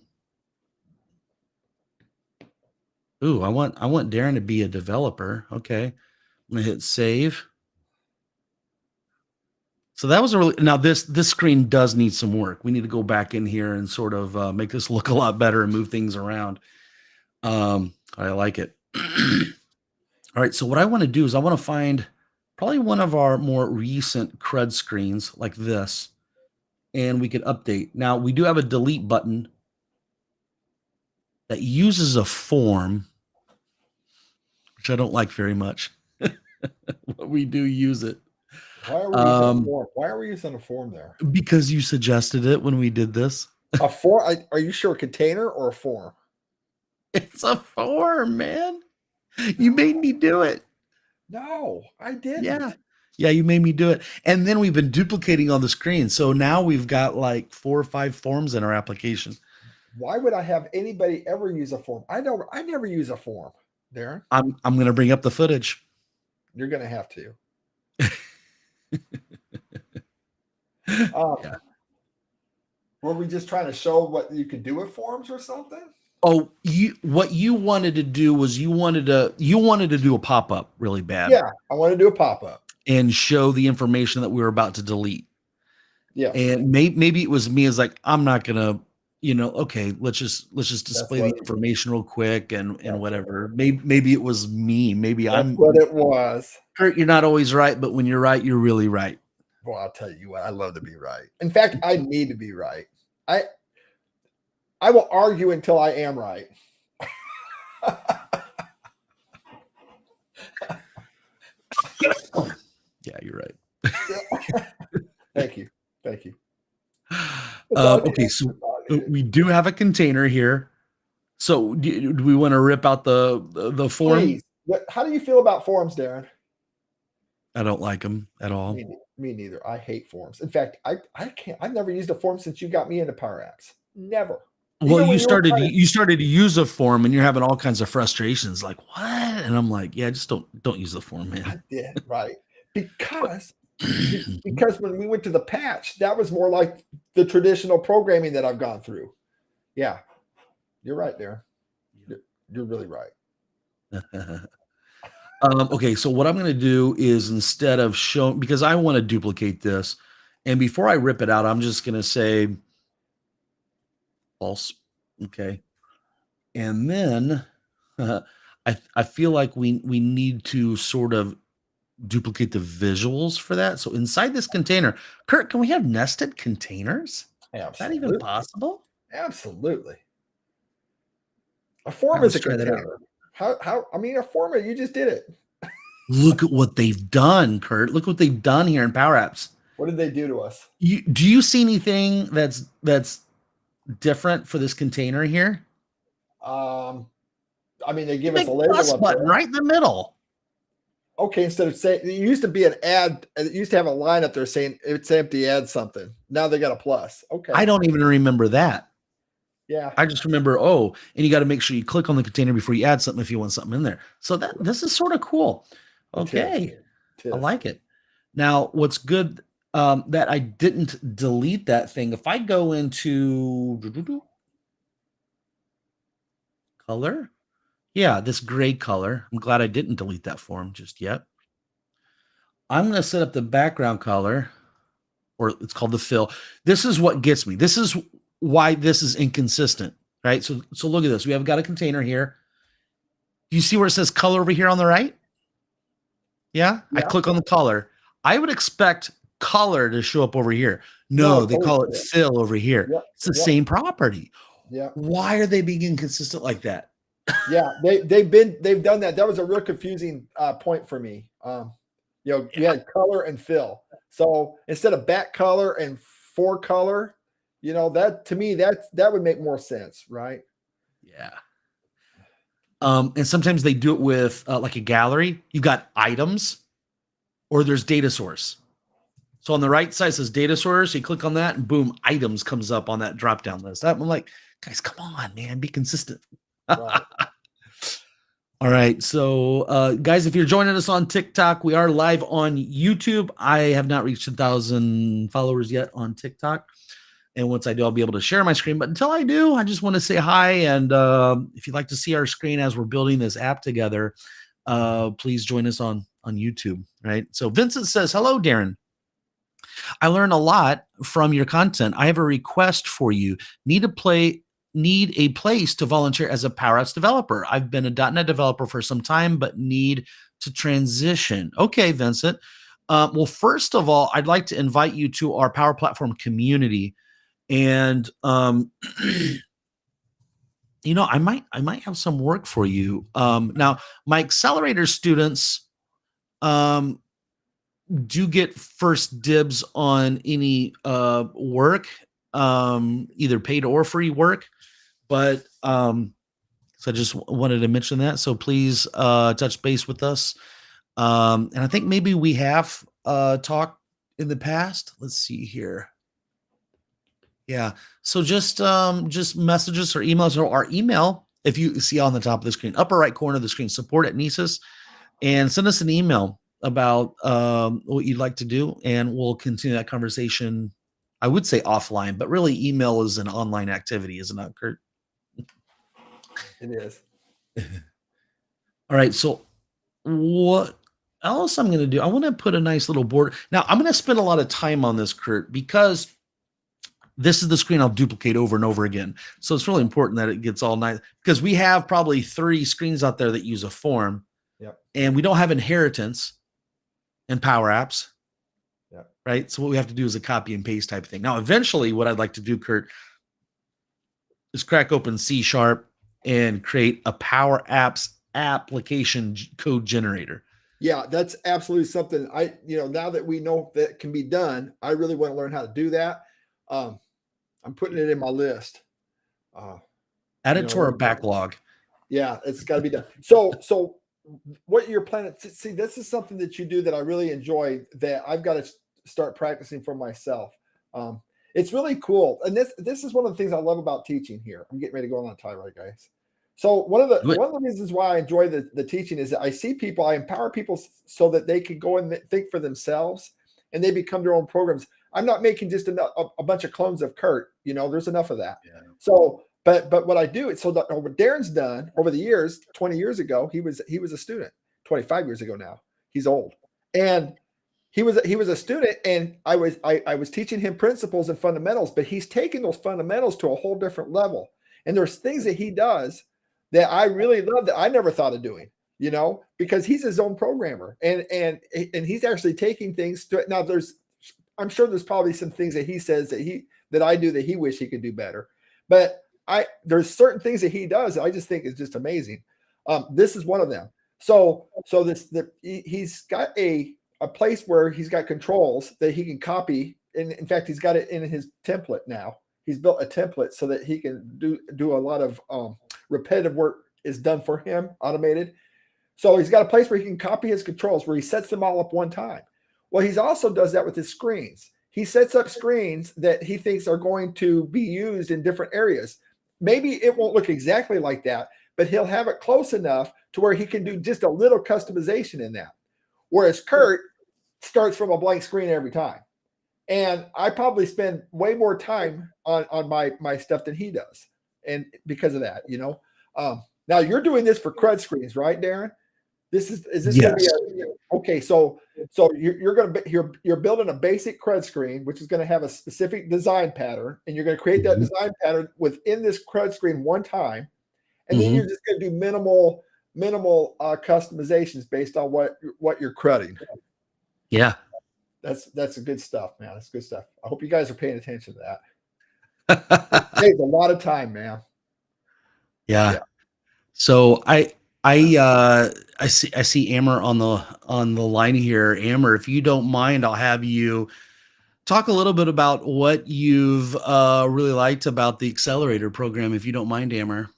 Ooh, I want Darren to be a developer. Okay, I'm gonna hit save. So that was a really now this screen does need some work. We need to go back in here and sort of make this look a lot better and move things around. I like it. All right, so what I want to do is I want to find probably one of our more recent CRUD screens like this, and we could update. Now we do have a delete button that uses a form, which I don't like very much. But we do use it. Why are we using a form? Why are we using a form there? Because you suggested it when we did this. A form? Are you sure a container or a form? It's a form, man. You made me do it. No, I didn't. Yeah, you made me do it. And then we've been duplicating on the screen. So now we've got like 4 or 5 forms in our application. Why would I have anybody ever use a form? I never use a form, Darren. I'm going to bring up the footage. You're going to have to. Yeah. Were we just trying to show what you could do with forms or something? Oh, what you wanted to do was you wanted to do a pop-up really bad. Yeah, I want to do a pop-up and show the information that we were about to delete. Yeah. And maybe it was me as like, I'm not going to, okay, let's just display the information real quick and whatever. Maybe it was me. Maybe That's what it was. Kurt, you're not always right, but when you're right, you're really right. Well, I'll tell you what, I love to be right. In fact, I need to be right. I will argue until I am right. Yeah, you're right. Thank you. Okay, so we do have a container here. So do we want to rip out the form? Please. How do you feel about forms, Darren? I don't like them at all. Me neither. I hate forms. In fact, I've never used a form since you got me into PowerApps. Never. Well, you started to use a form and you're having all kinds of frustrations like, what? And I'm like, yeah, just don't use the form, man. I did, right. Because when we went to the patch, that was more like the traditional programming that I've gone through. Yeah. You're right there. You're really right. Okay, so what I'm going to do is instead of showing, because I want to duplicate this, and before I rip it out, I'm just going to say false. Okay. And then I feel like we need to sort of duplicate the visuals for that. So inside this container, Kurt, can we have nested containers? Absolutely. Is that even possible? Absolutely. A form is a container. How? I mean, a form, you just did it. Look at what they've done, Kurt. Look what they've done here in PowerApps. What did they do to us? Do you see anything that's different for this container here? I mean, they give us a label button right in the middle. Okay, instead of saying, it used to be an ad, it used to have a line up there saying it's empty, add something. Now they got a plus. Okay. I don't even remember that. Yeah. I just remember, and you got to make sure you click on the container before you add something if you want something in there. So this is sort of cool. Okay. I like it. Now, what's good that I didn't delete that thing. If I go into color, yeah, this gray color. I'm glad I didn't delete that form just yet. I'm going to set up the background color, or it's called the fill. This is what gets me. This is why this is inconsistent, right? So look at this. We have got a container here. Do you see where it says color over here on the right? Yeah. I click on the color. I would expect color to show up over here. No, they call it fill over here. It's the same property. Yeah. Why are they being inconsistent like that? Yeah, they've done that. That was a real confusing point for me. You had color and fill. So instead of back color and for color, that to me that would make more sense, right? Yeah. And sometimes they do it with like a gallery. You've got items, or there's data source. So on the right side says data source. You click on that and boom, items comes up on that drop down list. I'm like, guys, come on, man, be consistent. Right. All right. So, guys, if you're joining us on TikTok, we are live on YouTube. I have not reached 1,000 followers yet on TikTok. And once I do, I'll be able to share my screen. But until I do, I just want to say hi. And if you'd like to see our screen as we're building this app together, please join us on YouTube. Right. So Vincent says, hello, Darren. I learn a lot from your content. I have a request for you. Need a place to volunteer as a PowerApps developer. I've been a .NET developer for some time, but need to transition. Okay, Vincent. Well, first of all, I'd like to invite you to our Power Platform community. And you know, I might have some work for you. Now, my accelerator students do get first dibs on any work, either paid or free work. But so I just wanted to mention that. So please touch base with us. And I think maybe we have talked in the past. Let's see here. Yeah. So just messages or emails, or our email, if you see on the top of the screen, upper right corner of the screen, support@Neese, and send us an email about what you'd like to do, and we'll continue that conversation. I would say offline, but really email is an online activity, isn't it, Kurt? It is. All right. So what else I'm going to do? I want to put a nice little board. Now I'm going to spend a lot of time on this, Kurt, because this is the screen I'll duplicate over and over again. So it's really important that it gets all nice, because we have probably 30 screens out there that use a form. Yep. And we don't have inheritance in PowerApps. Yep. Right. So what we have to do is a copy and paste type of thing. Now, eventually what I'd like to do, Kurt, is crack open C# and create a PowerApps application code generator. Yeah, that's absolutely something now that we know that can be done, I really want to learn how to do that. I'm putting it in my list. Add it to our backlog. Yeah, it's got to be done. So what you're planning, see, this is something that you do that I really enjoy, that I've got to start practicing for myself. It's really cool. And this is one of the things I love about teaching here. I'm getting ready to go on a tirade, guys. So one of the reasons why I enjoy the teaching is that I see people, I empower people so that they can go and think for themselves and they become their own programs. I'm not making just a bunch of clones of Kurt. There's enough of that. Yeah. So, but what I do is, so what Darren's done over the years, 20 years ago, he was a student. 25 years ago now, he's old, and he was a student, and I was teaching him principles and fundamentals, but he's taking those fundamentals to a whole different level. And there's things that he does that I really love that I never thought of doing. Because he's his own programmer, and he's actually taking things to it. Now I'm sure there's probably some things that he says that I do that he wish he could do better, but there's certain things that he does that I just think is just amazing. This is one of them. So he's got a place where he's got controls that he can copy. And in fact, he's got it in his template now. He's built a template so that he can do a lot of repetitive work is done for him, automated. So he's got a place where he can copy his controls, where he sets them all up one time. Well, he also does that with his screens. He sets up screens that he thinks are going to be used in different areas. Maybe it won't look exactly like that, but he'll have it close enough to where he can do just a little customization in that. Whereas Kurt starts from a blank screen every time. And I probably spend way more time on my stuff than he does. And because of that, now you're doing this for CRUD screens, right, Darren? Is this yes. Going to be okay? So you're building a basic CRUD screen, which is going to have a specific design pattern, and you're going to create that design pattern within this CRUD screen one time, and then you're just going to do minimal customizations based on what you're CRUDing. Yeah, that's a good stuff, man. That's good stuff. I hope you guys are paying attention to that. It saves a lot of time, man. Yeah. So I see Amber on the line here. Amber, if you don't mind, I'll have you talk a little bit about what you've really liked about the accelerator program, if you don't mind, Amber.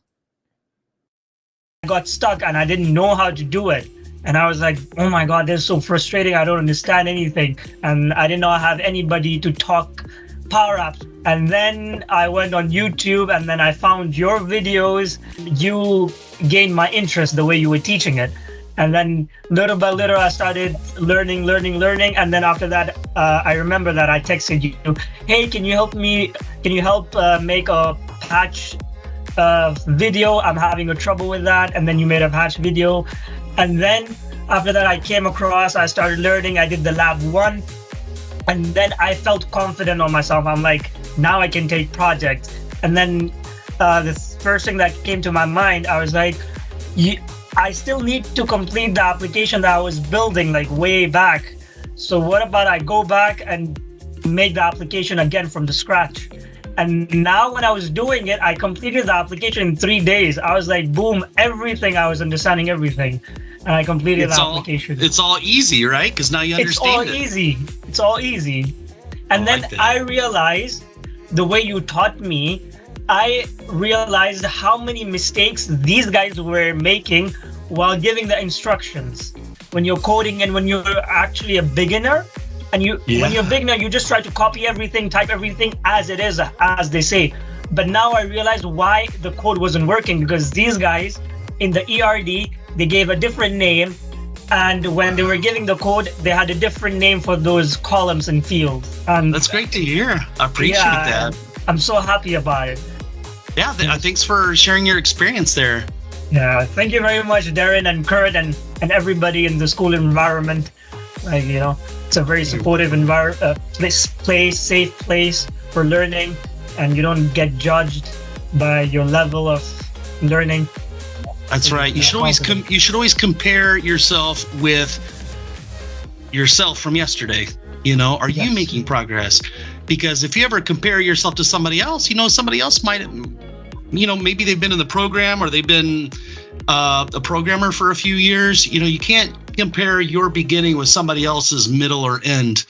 I got stuck and I didn't know how to do it. And I was like, oh my God, this is so frustrating. I don't understand anything. And I did not have anybody to talk PowerApps. And then I went on YouTube and then I found your videos. You gained my interest the way you were teaching it. And then little by little, I started learning. And then after that, I remember that I texted you, hey, can you help me? Can you help make a patch video? I'm having a trouble with that. And then you made a patch video. And then after that, I came across, I started learning. I did the lab 1. And then I felt confident on myself. I'm like, now I can take projects. And then the first thing that came to my mind, I was like, I still need to complete the application that I was building like way back. So what about I go back and make the application again from the scratch? And now when I was doing it, I completed the application in 3 days. I was like, boom, everything. I was understanding everything. And I completed the application. It's all easy, right? Because now you understand it. It's all easy. And then I realized the way you taught me, I realized how many mistakes these guys were making while giving the instructions. When you're coding and when you're actually a beginner, and when you're a beginner, you just try to copy everything, type everything as it is, as they say. But now I realized why the code wasn't working, because these guys in the ERD, they gave a different name. And when they were giving the code, they had a different name for those columns and fields. And that's great to hear. I appreciate that. I'm so happy about it. Yeah, thanks for sharing your experience there. Yeah, thank you very much, Darren and Kurt and everybody in the school environment. Like, it's a very supportive place, safe place for learning, and you don't get judged by your level of learning. That's right. You should always compare yourself with yourself from yesterday. Are you making progress? Because if you ever compare yourself to somebody else, somebody else might, maybe they've been in the program or they've been a programmer for a few years. You can't compare your beginning with somebody else's middle or end.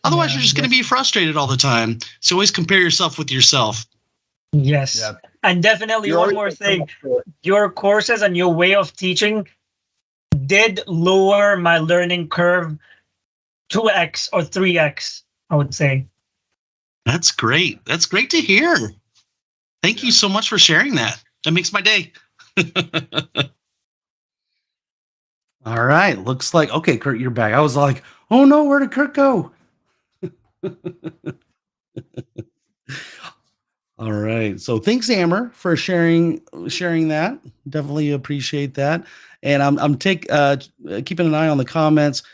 Otherwise, you're just going to be frustrated all the time. So always compare yourself with yourself. Yes. Yeah. And definitely one more thing, your courses and your way of teaching did lower my learning curve 2x or 3x, I would say. That's great. That's great to hear. Thank you so much for sharing that. That makes my day. All right. Looks like, okay, Kurt, you're back. I was like, oh no, where did Kurt go? All right. So thanks, Amber, for sharing that. Definitely appreciate that. And I'm keeping an eye on the comments.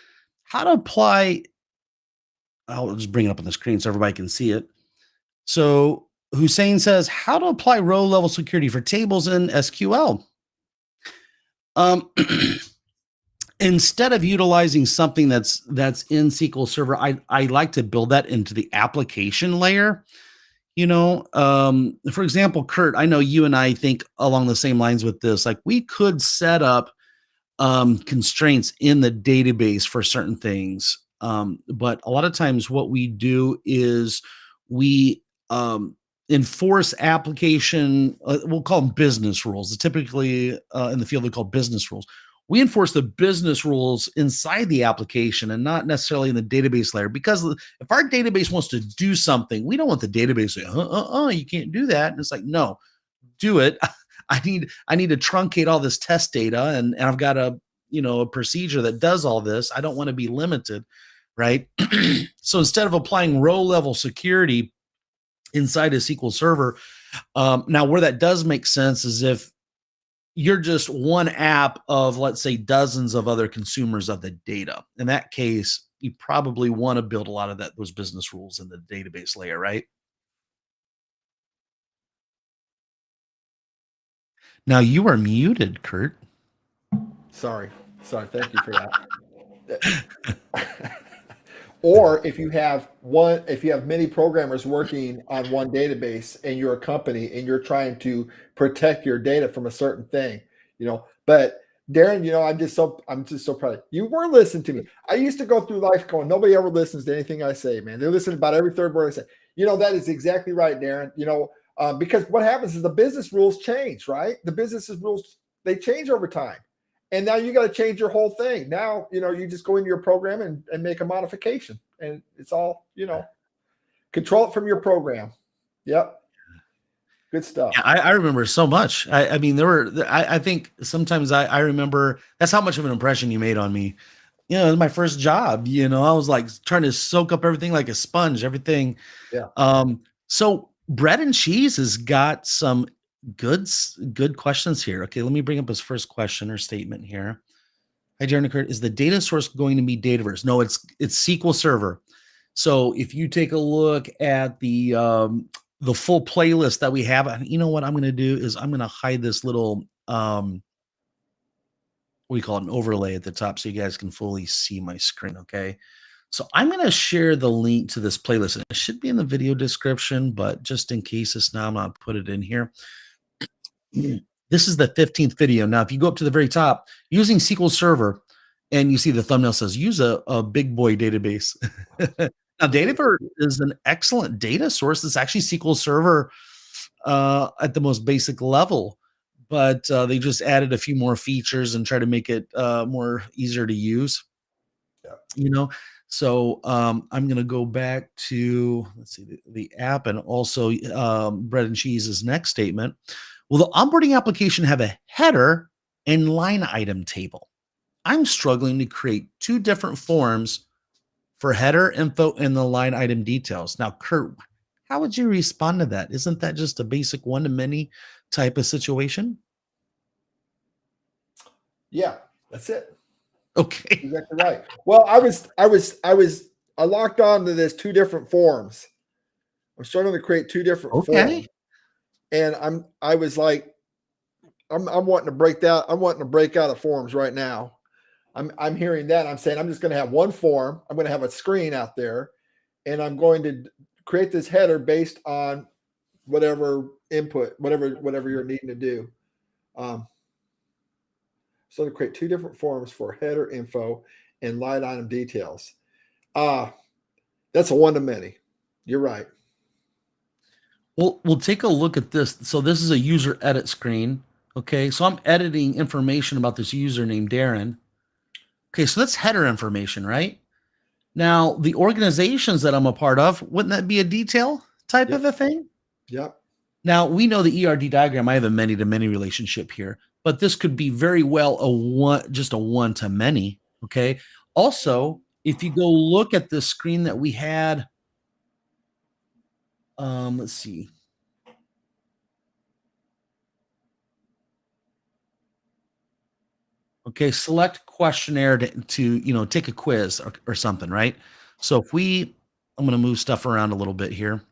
How to apply. I'll just bring it up on the screen so everybody can see it. So Hussein says, how to apply row level security for tables in SQL. Instead of utilizing something that's in SQL Server, I like to build that into the application layer. For example, Kurt, I know you and I think along the same lines with this. Like, we could set up constraints in the database for certain things. But a lot of times what we do is we enforce application, we'll call them business rules. Typically in the field, we call business rules. We enforce the business rules inside the application and not necessarily in the database layer, because if our database wants to do something, we don't want the database to say, you can't do that. And it's like, no, do it. I need to truncate all this test data, and I've got a procedure that does all this. I don't want to be limited, right? So instead of applying row level security inside a SQL Server, now where that does make sense is if you're just one app of, let's say, dozens of other consumers of the data. In that case, you probably want to build a lot of those business rules in the database layer, right? Now you are muted, Kurt. Sorry. Thank you for that. Or if you have many programmers working on one database and you're a company and you're trying to protect your data from a certain thing, but Darren, I'm just so proud. You were listening to me. I used to go through life going, nobody ever listens to anything I say, man. They listen to about every third word I say. That is exactly right, Darren. Because what happens is the business rules change, right? The business rules, they change over time. And now you got to change your whole thing. Now, you just go into your program and make a modification, and it's all, control it from your program. Yep. Good stuff. Yeah, I remember so much. I mean, I think sometimes I remember that's how much of an impression you made on me. It was my first job, I was like trying to soak up everything like a sponge, everything. Yeah. So Bread and Cheese has got some good questions here. Okay, let me bring up his first question or statement here. Hi, Darren and Kurt. Is the data source going to be Dataverse? No, it's SQL Server. So if you take a look at the full playlist that we have, and you know what I'm going to do is I'm going to hide this little what do you call it, an overlay at the top so you guys can fully see my screen. Okay. So I'm going to share the link to this playlist. And it should be in the video description, but just in case it's not, I'm going to put it in here. This is the 15th video. Now, if you go up to the very top using SQL Server and you see the thumbnail says use a big boy database. Now, Dataverse is an excellent data source. It's actually SQL Server at the most basic level, but they just added a few more features and try to make it more easier to use. Yeah. So I'm going to go back to, let's see, the app, and also Bread and Cheese's next statement. Will the onboarding application have a header and line item table? I'm struggling to create two different forms for header info and the line item details. Now, Kurt, how would you respond to that? Isn't that just a basic one-to-many type of situation? Yeah, that's it. Okay. Exactly right. Well, I locked on to this two different forms. I'm starting to create two different forms. And I was like, I'm wanting to break that. I'm wanting to break out of forms right now. I'm hearing that. I'm saying I'm just going to have one form. I'm going to have a screen out there, and I'm going to create this header based on whatever input, whatever you're needing to do. So to create two different forms for header info and line item details. That's a one-to-many. You're right. Well, we'll take a look at this. So this is a user edit screen. Okay, so I'm editing information about this user named Darren. Okay, so that's header information, right? Now, the organizations that I'm a part of, wouldn't that be a detail type of a thing? Yep. Now, we know the ERD diagram. I have a many-to-many relationship here, but this could be very well just a one-to-many, okay? Also, if you go look at the screen that we had, let's see. Okay, select questionnaire to take a quiz or something, right? So I'm going to move stuff around a little bit here.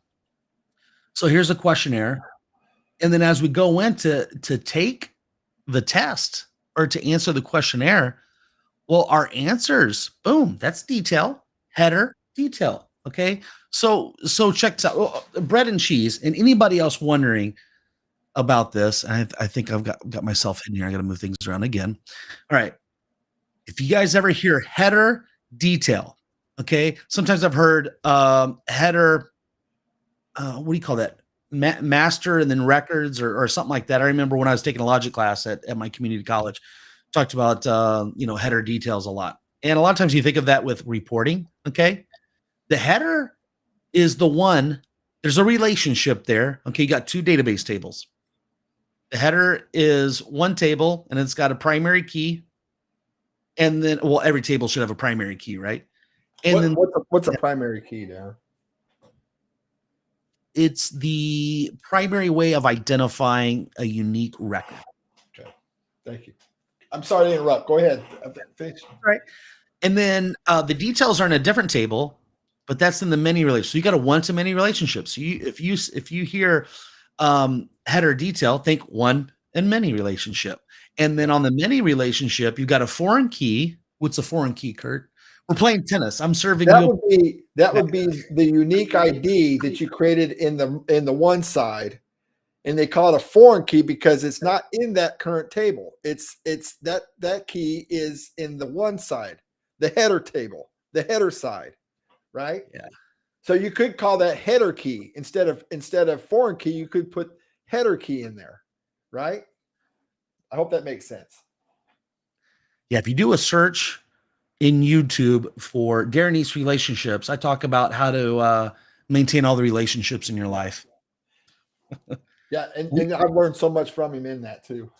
So here's a questionnaire. And then as we go in to take the test or to answer the questionnaire, well, our answers, boom, that's detail, header, detail. Okay. So check this out. Bread and Cheese, and anybody else wondering about this, I think I've got myself in here. I got to move things around again. All right. If you guys ever hear header, detail, okay. Sometimes I've heard header, what do you call that? Master and then records or something like that. I remember when I was taking a logic class at my community college, talked about header details a lot. And a lot of times you think of that with reporting. Okay. The header is the one, there's a relationship there. Okay. You got two database tables. The header is one table and it's got a primary key. And then, well, every table should have a primary key, right? And what's a primary key there? It's the primary way of identifying a unique record. Okay. Thank you. I'm sorry to interrupt. Go ahead. Finish. All right. And then the details are in a different table, but that's in the many relationship. So you got a one-to-many relationship. So if you hear header detail, think one and many relationship. And then on the many relationship, you've got a foreign key. What's a foreign key, Kurt? We're playing tennis. I'm serving you. That would be the unique ID that you created in the one side, and they call it a foreign key because it's not in that current table. It's that key is in the one side, the header table, the header side, right? Yeah. So you could call that header key instead of foreign key. You could put header key in there, right? I hope that makes sense. Yeah, if you do a search in YouTube for Darren Neese relationships, I talk about how to maintain all the relationships in your life. Yeah, and I've learned so much from him in that too.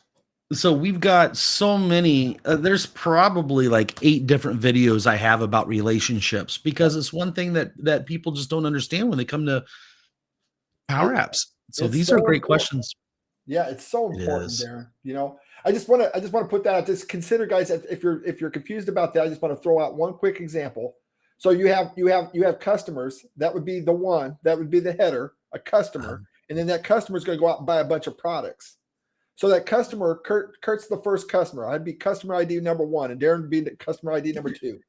So we've got so many, there's probably like 8 different videos I have about relationships, because it's one thing that people just don't understand when they come to Power Apps. So It's these so are great important. questions. Yeah, it's so It important, is. Darren. I just want to put that out. Just consider, guys, if you're confused about that, I just want to throw out one quick example. So you have customers. That would be the one. That would be the header, a customer, and then that customer is going to go out and buy a bunch of products. So that customer, Kurt's the first customer. I'd be customer ID number 1, and Darren would be the customer ID number 2.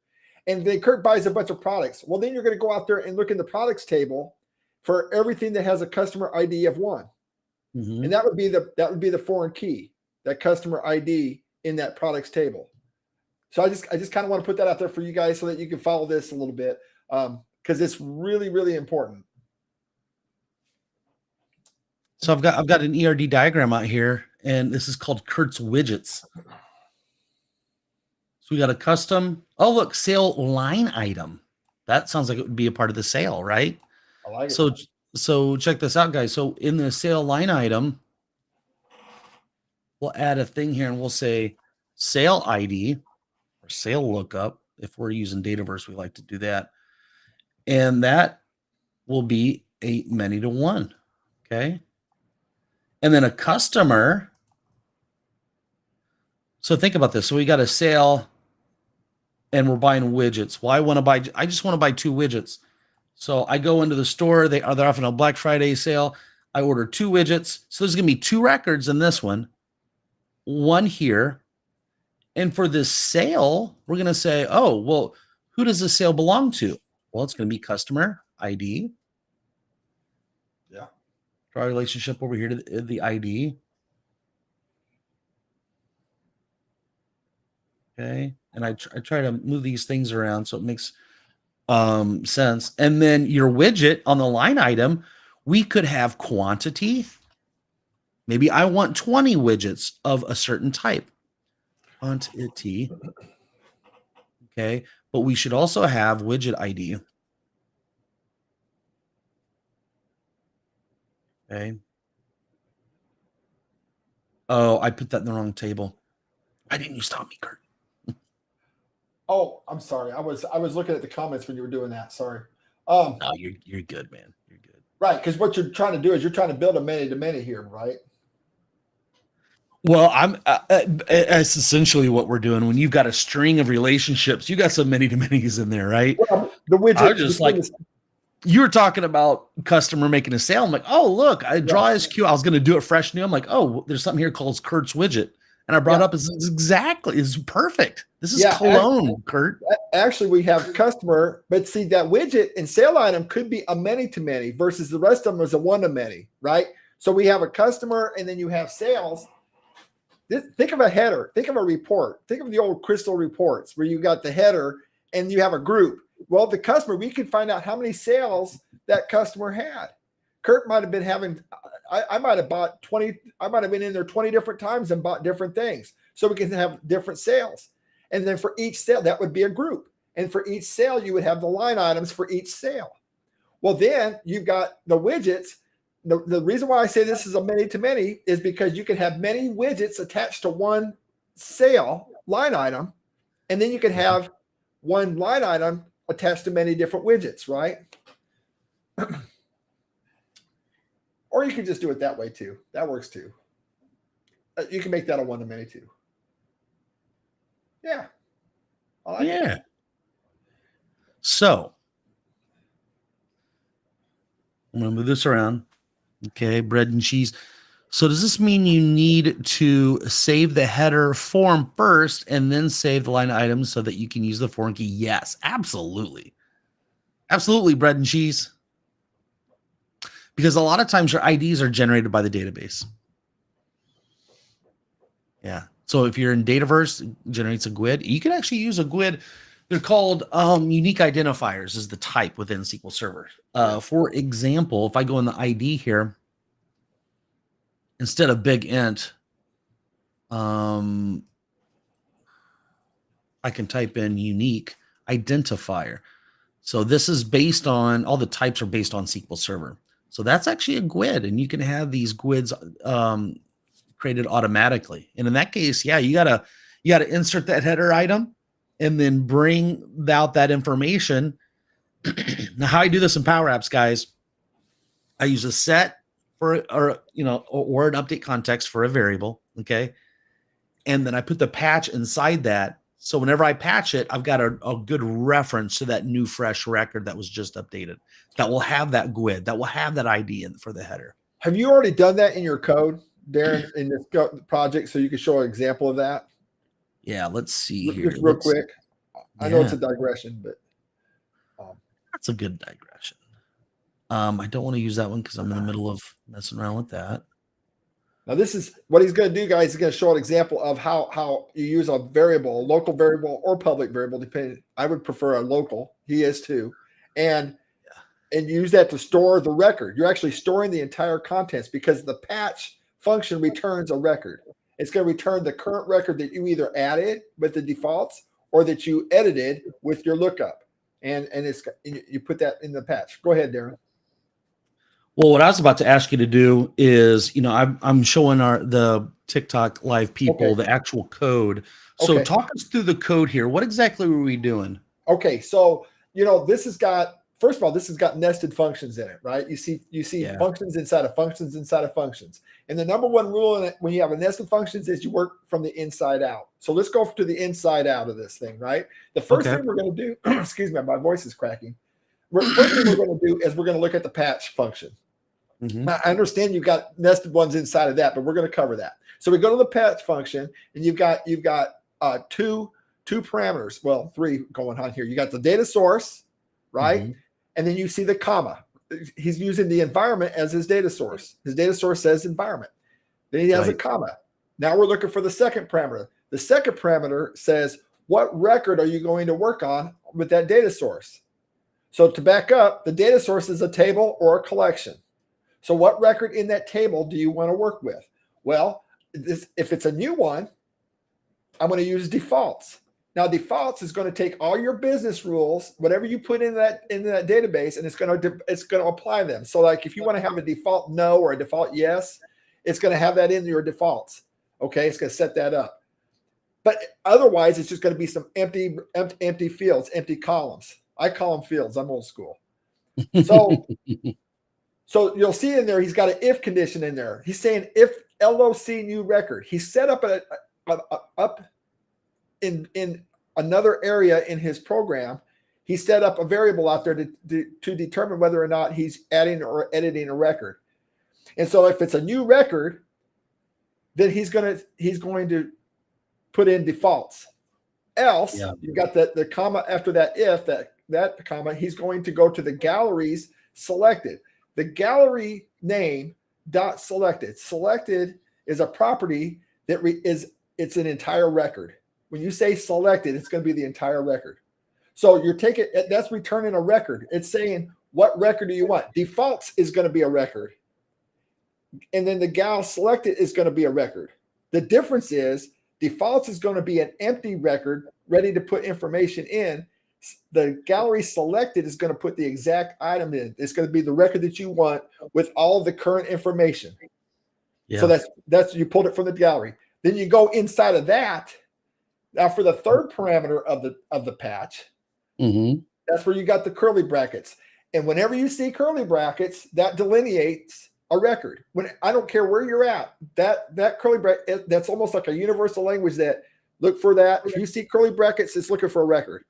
And then Kurt buys a bunch of products. Well, then you're going to go out there and look in the products table for everything that has a customer ID of 1. Mm-hmm. And that would be the foreign key, that customer ID in that products table. So I just kind of want to put that out there for you guys so that you can follow this a little bit, because it's really, really important. So I've got an ERD diagram out here, and this is called Kurt's widgets. So we got a custom, oh look, sale line item. That sounds like it would be a part of the sale, right? I like it. So check this out, guys. So in the sale line item, we'll add a thing here and we'll say sale ID or sale lookup. If we're using Dataverse, we like to do that. And that will be a many to one. Okay. And then a customer. So think about this. So we got a sale and we're buying widgets. Well, I just want to buy 2 widgets. So I go into the store. They're offering a Black Friday sale. I order 2 widgets. So there's going to be 2 records in this one here. And for this sale, we're going to say, oh, well, who does this sale belong to? Well, it's going to be customer ID. Yeah. Draw a relationship over here to the ID. Okay. And I try to move these things around so it makes sense. And then your widget on the line item, we could have quantity. Maybe I want 20 widgets of a certain type. Quantity. Okay. But we should also have widget ID. Okay. Oh, I put that in the wrong table. Why didn't you stop me, Kurt? Oh, I'm sorry. I was looking at the comments when you were doing that. Sorry. No, you're good, man. You're good. Right, because what you're trying to do is you're trying to build a many to many here, right? Well, that's essentially what we're doing. When you've got a string of relationships, you got some many to manys in there, right? Well, the widget. I was just like, you were talking about customer making a sale. I'm like, oh, look, I draw SQL. I was going to do it fresh new. I'm like, oh, there's something here called Kurt's widget. And I brought up, it's perfect. This is cologne, Kurt. Actually, we have customer, but see that widget and sale item could be a many to many versus the rest of them is a one to many, right? So we have a customer and then you have sales. Think of a header. Think of a report. Think of the old Crystal reports where you got the header and you have a group. Well, the customer, we could find out how many sales that customer had. Kurt might have been having, I might have bought 20, I might have been in there 20 different times and bought different things. So we can have different sales. And then for each sale, that would be a group. And for each sale, you would have the line items for each sale. Well, then you've got the widgets. The reason why I say this is a many to many is because you can have many widgets attached to one sale line item. And then you can have one line item attached to many different widgets, right? Or you can just do it that way too. That works too. You can make that a one to many too. Yeah. I like it. So I'm going to move this around. Okay. Bread and cheese. So does this mean you need to save the header form first and then save the line items so that you can use the foreign key? Yes, absolutely. Absolutely, bread and cheese. Because a lot of times your IDs are generated by the database. Yeah. So if you're in Dataverse, it generates a GUID. You can actually use a GUID. They're called unique identifiers is the type within SQL Server. For example, if I go in the ID here, instead of big int, I can type in unique identifier. So this is based on, all the types are based on SQL Server. So that's actually a GUID, and you can have these GUIDs created automatically. And in that case, yeah, you gotta insert that header item and then bring out that information. Now, how I do this in PowerApps, guys, I use a set or an update context for a variable, okay? And then I put the patch inside that. So whenever I patch it, I've got a good reference to that new fresh record that was just updated, that will have that GUID, that will have that ID for the header. Have you already done that in your code, Darren, in this project, so you can show an example of that? Yeah, let's see here. Just real quick. I know it's a digression, but that's a good digression. I don't want to use that one because I'm in the middle of messing around with that. Now, this is what he's going to do, guys. He's going to show an example of how you use a variable, a local variable or public variable, depending. I would prefer a local. He is too. And use that to store the record. You're actually storing the entire contents because the patch function returns a record. It's going to return the current record that you either added with the defaults or that you edited with your lookup. And you put that in the patch. Go ahead, Darren. Well, what I was about to ask you to do is, I'm showing the TikTok live people the actual code. So talk us through the code here. What exactly were we doing? Okay, so this has got, first of all, this has got nested functions in it, right? You see functions inside of functions inside of functions. And the number one rule in it when you have a nested functions is you work from the inside out. So let's go to the inside out of this thing, right? The first thing we're going to do, excuse me, my voice is cracking. First thing we're going to do is we're going to look at the patch function. Now, I understand you've got nested ones inside of that, but we're going to cover that. So we go to the patch function, and you've got two parameters. Well, three going on here. You got the data source, right? And then you see the comma. He's using the environment as his data source. His data source says environment. Then he has a comma. Now we're looking for the second parameter. The second parameter says, what record are you going to work on with that data source? So to back up, the data source is a table or a collection. So what record in that table do you want to work with? Well, if it's a new one, I'm going to use defaults. Now, defaults is going to take all your business rules, whatever you put in that database, and it's going to apply them. So, like if you want to have a default no or a default yes, it's going to have that in your defaults. Okay, it's going to set that up. But otherwise, it's just going to be some empty fields, empty columns. I call them fields. I'm old school. So you'll see in there, he's got an if condition in there. He's saying if LOC new record. He set up up in another area in his program. He set up a variable out there to determine whether or not he's adding or editing a record. And so if it's a new record, then he's going to put in defaults. Else, you've got the comma after that if, that comma, he's going to go to the galleries selected. The gallery name dot selected. Selected is a property that it's an entire record. When you say selected, it's going to be the entire record. So that's returning a record. It's saying, what record do you want? Defaults is going to be a record. And then the gal selected is going to be a record. The difference is defaults is going to be an empty record ready to put information in. The gallery selected is going to put the exact item in. It's going to be the record that you want with all of the current information. Yeah. So that's you pulled it from the gallery. Then you go inside of that. Now for the third parameter of the patch, that's where you got the curly brackets. And whenever you see curly brackets, that delineates a record. When I don't care where you're at, that curly bracket, that's almost like a universal language that look for that. If you see curly brackets, it's looking for a record.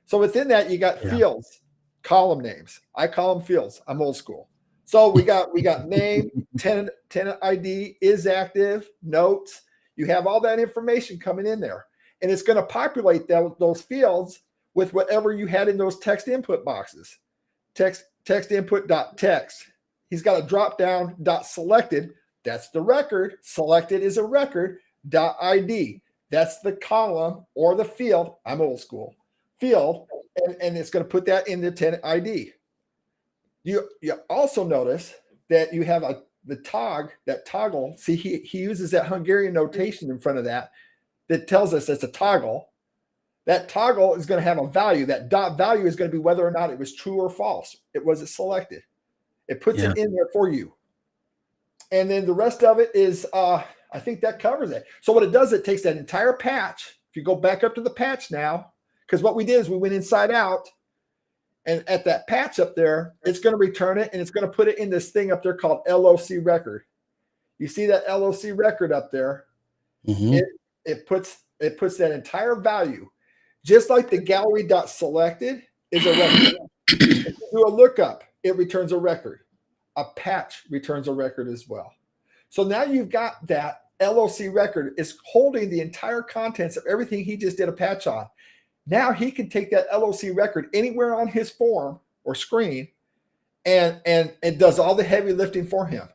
So within that, you got fields, column names. I call them fields. I'm old school. So we got name, tenant ID, is active, notes. You have all that information coming in there. And it's going to populate those fields with whatever you had in those text input boxes. Text input dot text. He's got a drop down dot selected. That's the record. Selected is a record. Dot ID. That's the column or the field. I'm old school. Field, and it's going to put that in the tenant ID. You also notice that you have the toggle. See, he uses that Hungarian notation in front of that tells us it's a toggle. that toggle is going to have a value. That dot value is going to be whether or not it was true or false. It wasn't selected. It puts it in there for you. And then the rest of it is, I think that covers it. So what it does, it takes that entire patch. If you go back up to the patch now, because what we did is we went inside out, and at that patch up there, it's going to return it, and it's going to put it in this thing up there called LOC record. You see that LOC record up there? Mm-hmm. It puts that entire value, just like the gallery.selected is a record. If you do a lookup, it returns a record. A patch returns a record as well. So now you've got that LOC record is holding the entire contents of everything he just did a patch on. Now he can take that LOC record anywhere on his form or screen and does all the heavy lifting for him.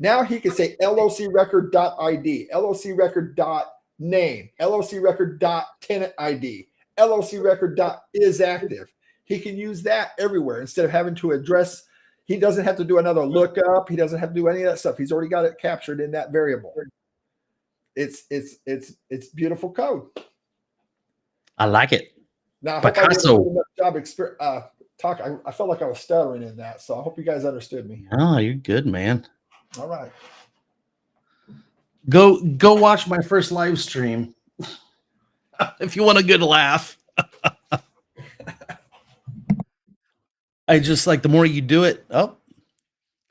Now he can say LOC record.id, LOC record.name, LOC record.tenant ID, LOC record.isActive. He can use that everywhere instead of having to address. He doesn't have to do another lookup. He doesn't have to do any of that stuff. He's already got it captured in that variable. It's beautiful code. I like it. Now, I hope I did a good enough job I felt like I was stuttering in that, so I hope you guys understood me. Oh, you're good, man. All right. Go watch my first live stream if you want a good laugh. I just like the more you do it. Oh,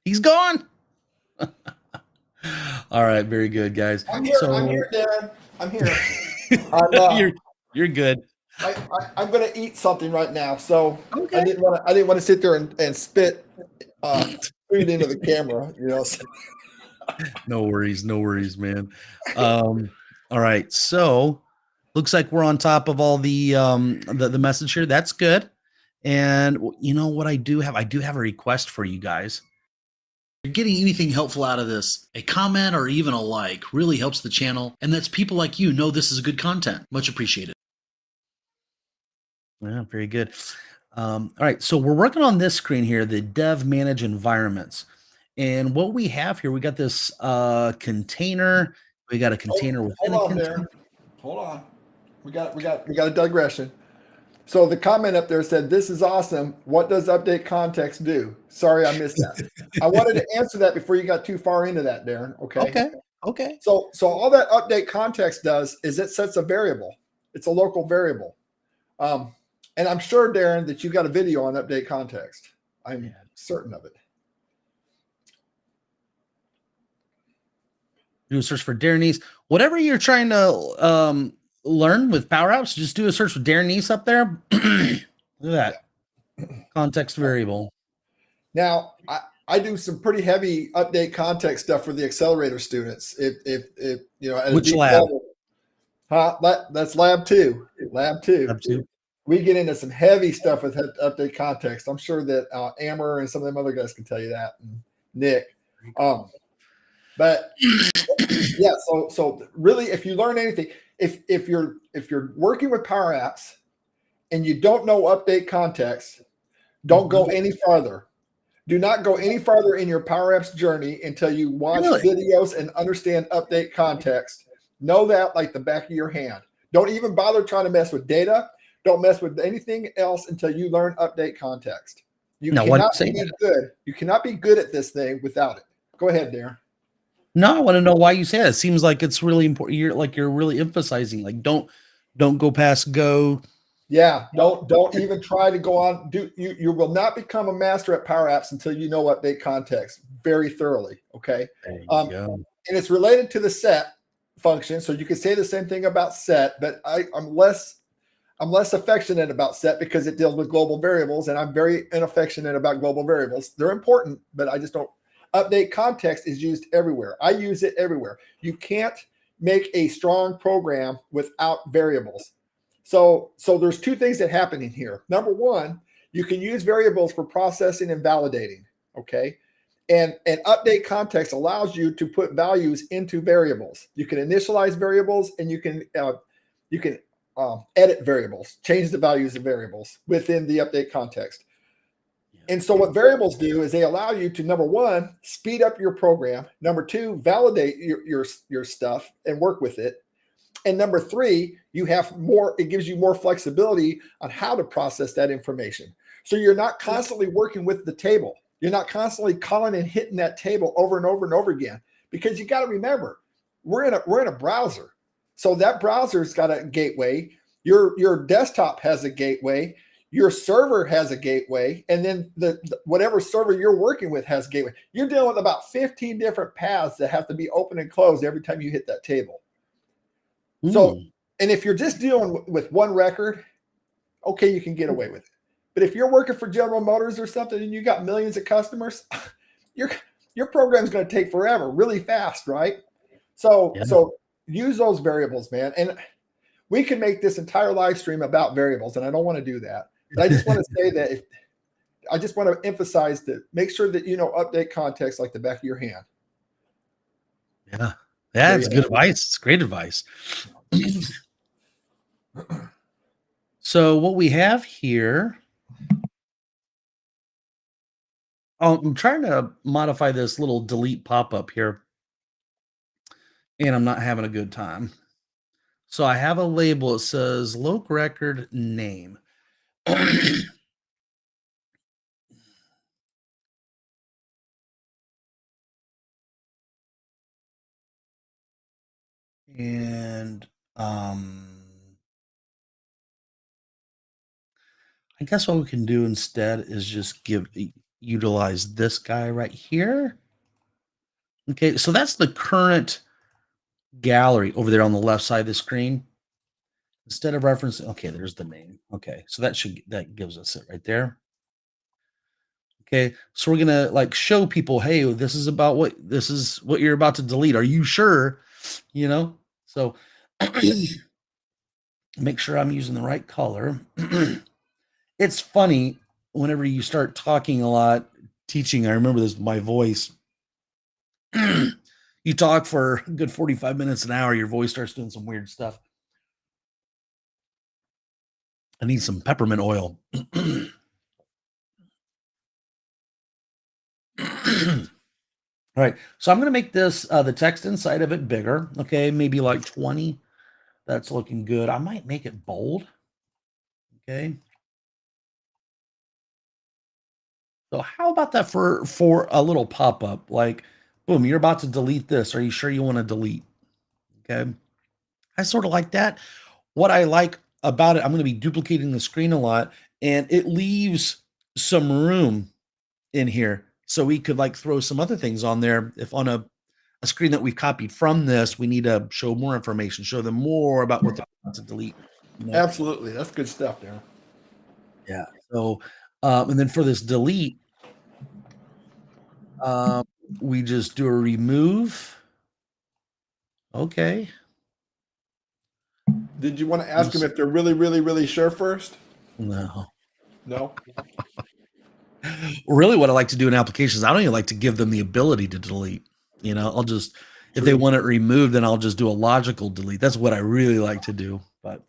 he's gone. All right, very good, guys. I'm here, Darren. I'm here. You're good. I'm going to eat something right now, so okay. I didn't want to sit there and spit food into the camera, you know. So. No worries, man. All right, so looks like we're on top of all the message here. That's good. And you know what I do have a request for you guys. If you're getting anything helpful out of this, a comment or even a like really helps the channel, and lets people like you know this is good content. Much appreciated. Yeah, very good. All right, so we're working on this screen here, the dev manage environments. And what we have here, we got this container. We got a container within a container. Hold on. We got a digression. So the comment up there said, "This is awesome. What does update context do?" Sorry, I missed that. I wanted to answer that before you got too far into that, Darren. Okay. So all that update context does is it sets a variable. It's a local variable. And I'm sure, Darren, that you got a video on update context. I'm certain of it. Do a search for Darren Neese. Whatever you're trying to learn with PowerApps, just do a search for Darren Neese up there. Look at that context variable. Now, I do some pretty heavy update context stuff for the accelerator students. If you know, at which lab? Level, that's lab 2. Lab 2. Lab 2. We get into some heavy stuff with update context. I'm sure that Amber and some of them other guys can tell you that. And Nick. But yeah, so really, if you learn anything, if you're working with PowerApps and you don't know update context, don't go any farther. Do not go any farther in your PowerApps journey until you watch videos and understand update context. Know that like the back of your hand. Don't even bother trying to mess with data. Don't mess with anything else until you learn update context. You cannot be good. You cannot be good at this thing without it. Go ahead, Darren. No, I want to know why you say that. It seems like it's really important. You're really emphasizing, like, don't go past go. Yeah, don't even try to go on. You will not become a master at PowerApps until you know update context very thoroughly. Okay. And it's related to the set function. So you can say the same thing about set, but I'm less affectionate about set because it deals with global variables, and I'm very unaffectionate about global variables. They're important, but I just don't. Update context is used everywhere. I use it everywhere. You can't make a strong program without variables. So there's two things that happen in here. Number one, you can use variables for processing and validating. Okay. And update context allows you to put values into variables. You can initialize variables, and you can edit variables, change the values of variables within the update context. And so what variables do is they allow you to, number one, speed up your program. Number two, validate your stuff and work with it. And number three, you have more, it gives you more flexibility on how to process that information. So you're not constantly working with the table. You're not constantly calling and hitting that table over and over and over again, because you got to remember, we're in a browser. So that browser's got a gateway. Your desktop has a gateway. Your server has a gateway, and then the whatever server you're working with has a gateway. You're dealing with about 15 different paths that have to be open and closed every time you hit that table. So, and if you're just dealing with one record, okay, you can get away with it. But if you're working for General Motors or something and you got millions of customers, your program's going to take forever, really fast, right? So, so use those variables, man. And we can make this entire live stream about variables, and I don't want to do that. But I just want to say that I just want to emphasize that make sure that you know update context like the back of your hand. Yeah. That's good advice. It's great advice. So what we have here, I'm trying to modify this little delete pop-up here, and I'm not having a good time. So I have a label. It says loc record name. And I guess what we can do instead is just utilize this guy right here. Okay, so that's the current gallery over there on the left side of the screen. Instead of referencing, okay, there's the name. Okay, so that gives us it right there. Okay, so we're gonna like show people, hey, this is what you're about to delete. Are you sure? You know, so make sure I'm using the right color. It's funny whenever you start talking a lot, teaching. I remember this, my voice. You talk for a good 45 minutes an hour, your voice starts doing some weird stuff. I need some peppermint oil. All right, so I'm going to make this the text inside of it bigger. Okay, maybe like 20. That's looking good. I might make it bold. Okay. So how about that for a little pop-up? Like, boom, you're about to delete this. Are you sure you want to delete? Okay. I sort of like that. What I like about it, I'm going to be duplicating the screen a lot, and it leaves some room in here. So we could like throw some other things on there. If on a screen that we've copied from this, we need to show more information, show them more about what they're about to delete. You know? Absolutely. That's good stuff, Darren. Yeah. So, and then for this delete, we just do a remove. Okay. Did you want to ask them if they're really, really, really sure first? No. No. Really, what I like to do in applications, I don't even like to give them the ability to delete. You know, I'll just, if they want it removed, then I'll just do a logical delete. That's what I really like to do. But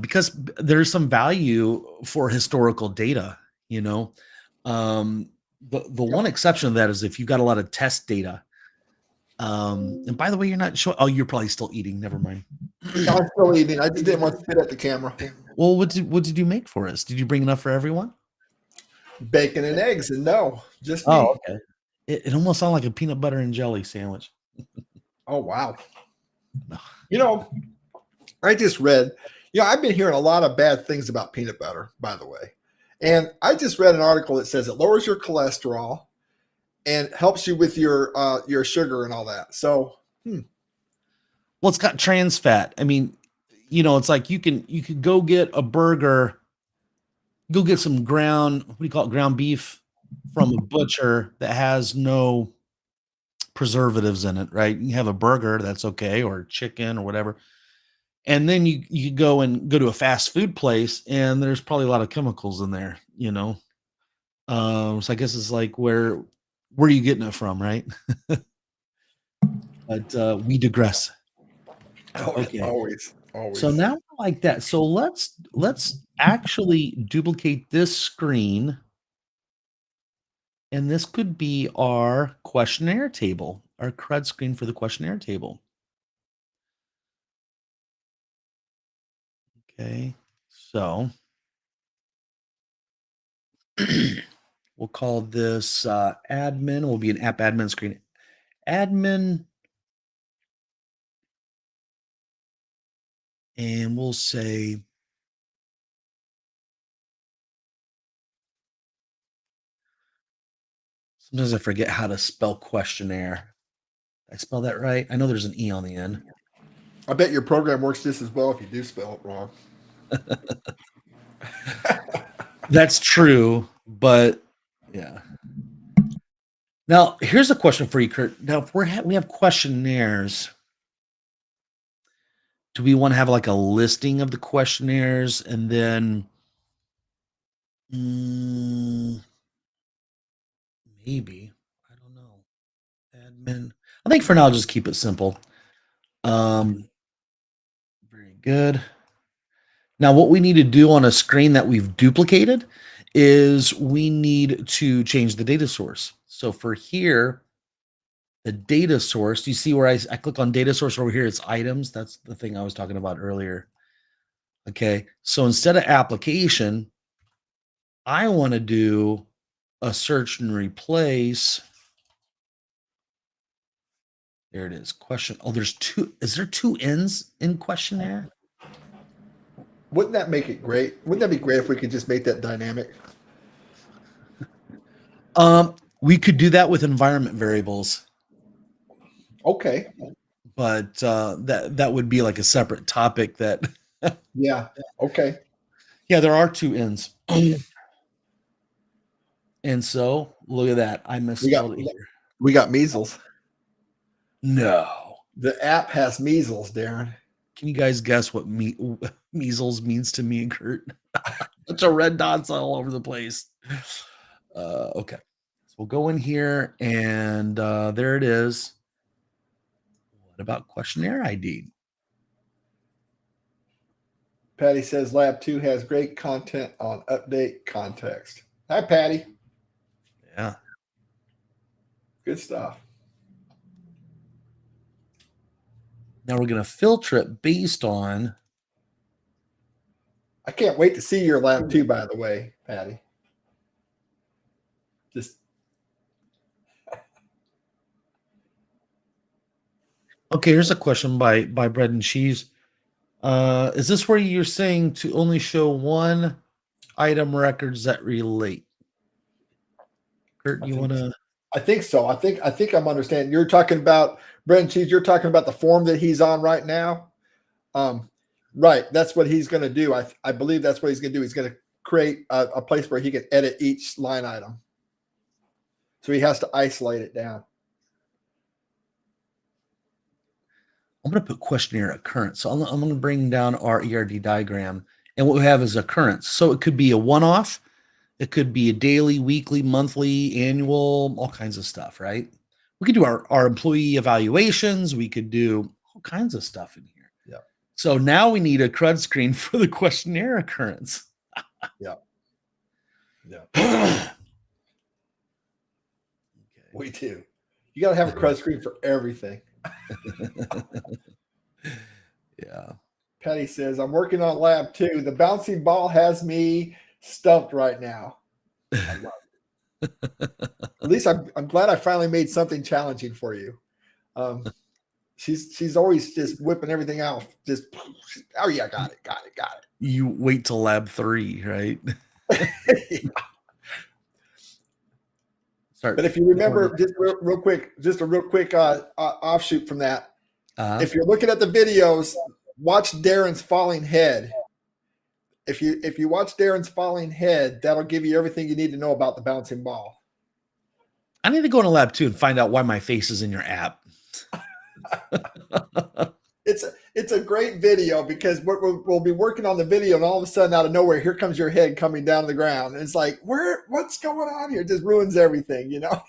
because there's some value for historical data, you know. The one exception to that is if you've got a lot of test data. And by the way, you're not sure. Oh, you're probably still eating. Never mind. I'm still eating. I just didn't want to sit at the camera. Well, what did you make for us? Did you bring enough for everyone? Bacon and eggs, and no, just me. Oh, okay. It almost sounded like a peanut butter and jelly sandwich. Oh, wow. You know, I just read, I've been hearing a lot of bad things about peanut butter, by the way. And I just read an article that says it lowers your cholesterol and helps you with your sugar and all that. So, well, it's got trans fat. I mean, it's like you could go get a burger, go get some ground beef from a butcher that has no preservatives in it, right? You have a burger, that's okay, or chicken or whatever. And then you go to a fast food place and there's probably a lot of chemicals in there, So I guess it's like where are you getting it from, right? But we digress. Okay. Always. So now like that. So let's actually duplicate this screen. And this could be our questionnaire table, our CRUD screen for the questionnaire table. Okay, so we'll call this admin. Will be an app admin screen. Admin, and we'll say sometimes I forget how to spell questionnaire. Did I spell that right? I know there's an E on the end. I bet your program works just as well if you do spell it wrong. That's true, but yeah. Now, here's a question for you, Kurt. Now, if we have questionnaires, do we want to have like a listing of the questionnaires and then maybe, I don't know, admin? I think for now, I'll just keep it simple. Very good. Now, what we need to do on a screen that we've duplicated is we need to change the data source. So for here, the data source, you see where I click on data source over here, it's items. That's the thing I was talking about earlier. Okay, so instead of application, I want to do a search and replace. There it is. Question. Oh, there's two. Is there two N's in questionnaire? Wouldn't that make it great? Wouldn't that be great if we could just make that dynamic? We could do that with environment variables. Okay. But that would be like a separate topic that Yeah. Okay. yeah, there are two N's. And so look at that. I misspelled it here. We got measles. No. The app has measles, Darren. Can you guys guess what measles means to me, Kurt? Bunch of red dots all over the place. Okay. So we'll go in here and there it is. What about questionnaire ID? Patty says Lab 2 has great content on update context. Hi, Patty. Yeah. Good stuff. Now we're going to filter it based on. I can't wait to see your Lab 2, by the way, Patty. Just. Okay, here's a question by Bread and Cheese. Is this where you're saying to only show one item records that relate? Kurt, you want to? I think so. I think I'm understanding. You're talking about Bread and Cheese. You're talking about the form that he's on right now. Right. That's what he's going to do. I believe that's what he's going to do. He's going to create a place where he can edit each line item. So he has to isolate it down. I'm going to put questionnaire occurrence. So I'm going to bring down our ERD diagram. And what we have is occurrence. So it could be a one-off. It could be a daily, weekly, monthly, annual, all kinds of stuff, right? We could do our employee evaluations. We could do all kinds of stuff in here. Yeah. So now we need a CRUD screen for the questionnaire occurrence. Yeah. Yeah. Okay. We do. You got to have a CRUD screen for everything. Yeah. Patty says, I'm working on Lab 2. The bouncing ball has me stumped right now. I love it. At least I'm glad I finally made something challenging for you. She's always just whipping everything out. Just, oh yeah, got it. You wait till Lab 3, right? But if you remember, just real quick, just a real quick offshoot from that. If you're looking at the videos, watch Darren's falling head. If you watch Darren's falling head, that'll give you everything you need to know about the bouncing ball. I need to go into Lab 2 and find out why my face is in your app. It's a great video because we'll be working on the video and all of a sudden out of nowhere, here comes your head coming down to the ground. And it's like, what's going on here? It just ruins everything, you know?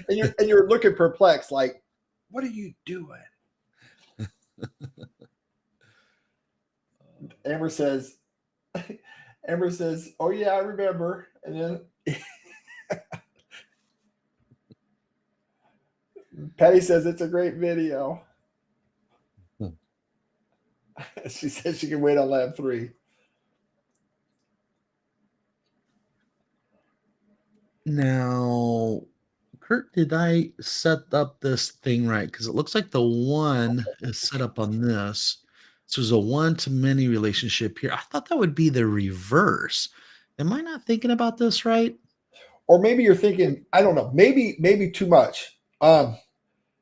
and you're looking perplexed, like, what are you doing? Amber says, oh yeah, I remember. And then Patty says it's a great video. She said she can wait on lab 3. Now, Kurt, did I set up this thing right? Because it looks like the one is set up on this. So there's a one-to-many relationship here. I thought that would be the reverse. Am I not thinking about this right? Or maybe you're thinking, I don't know, maybe too much.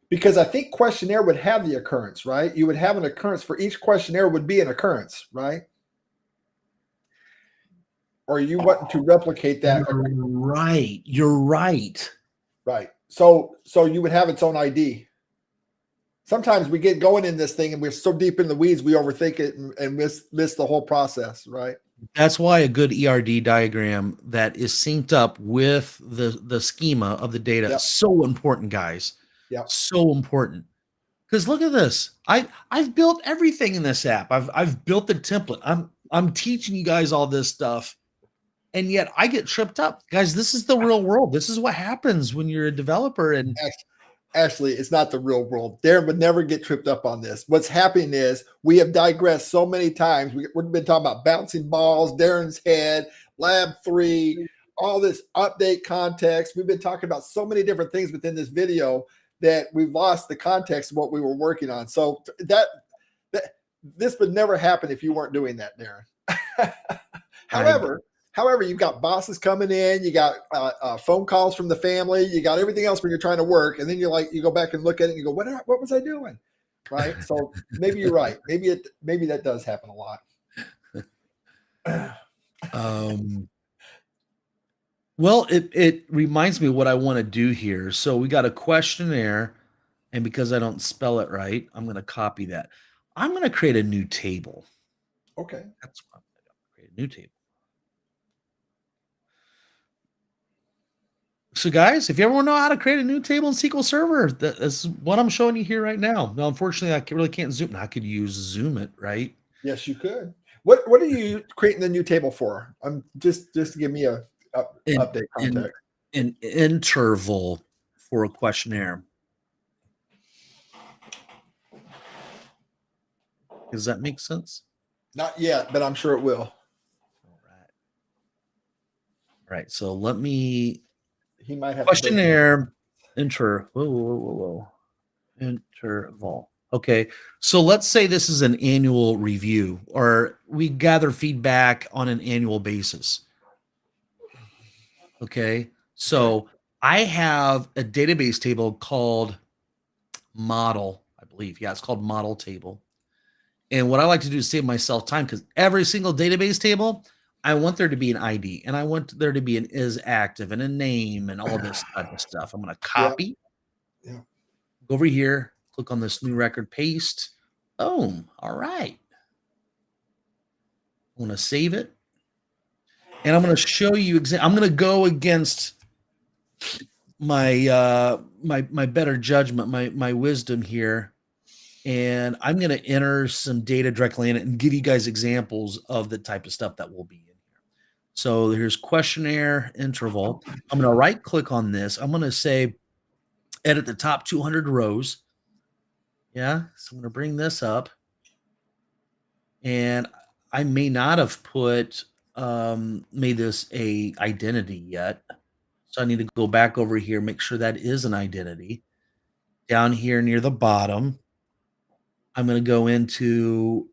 Because I think questionnaire would have the occurrence, right? You would have an occurrence for each questionnaire would be an occurrence, right? Or you want to replicate that. You're right. You're right. Right. So you would have its own ID. Sometimes we get going in this thing and we're so deep in the weeds, we overthink it and miss the whole process, right? That's why a good ERD diagram that is synced up with the schema of the data is so important, guys. Yeah. So important. Because look at this. I've built everything in this app. I've built the template. I'm teaching you guys all this stuff. And yet I get tripped up. Guys, this is the real world. This is what happens when you're a developer. And Actually, it's not the real world. Darren would never get tripped up on this. What's happening is we have digressed so many times. We've been talking about bouncing balls, Darren's head, lab 3, all this update context. We've been talking about so many different things within this video that we've lost the context of what we were working on. So that this would never happen if you weren't doing that, Darren. However, you've got bosses coming in, you got phone calls from the family, you got everything else when you're trying to work, and then you go back and look at it and you go, what was I doing? Right? So maybe you're right. Maybe that does happen a lot. Well, it reminds me of what I want to do here. So we got a questionnaire, and because I don't spell it right, I'm going to copy that. I'm going to create a new table. Okay. That's what I'm going to create a new table. So, guys, if you ever want to know how to create a new table in SQL Server, this is what I'm showing you here right now. Now, unfortunately, I really can't zoom. I could use Zoom it, right? Yes, you could. What are you creating the new table for? I'm just to give me a update context. An interval for a questionnaire. Does that make sense? Not yet, but I'm sure it will. All right. So let me. He might have Questionnaire interval. Okay. So let's say this is an annual review, or we gather feedback on an annual basis. Okay. So I have a database table called model, I believe. Yeah, it's called model table. And what I like to do is save myself time, because every single database table, I want there to be an ID, and I want there to be an is active and a name and all this type of stuff. I'm going to copy, go over here, click on this new record, paste. Boom. All right. I'm going to save it. And I'm going to show you, I'm going to go against my my better judgment, my wisdom here. And I'm going to enter some data directly in it and give you guys examples of the type of stuff that will be in here. So here's questionnaire interval. I'm going to right click on this. I'm going to say edit the top 200 rows. Yeah. So I'm going to bring this up. And I may not have made this a identity yet. So I need to go back over here, make sure that is an identity. Down here near the bottom, I'm going to go into,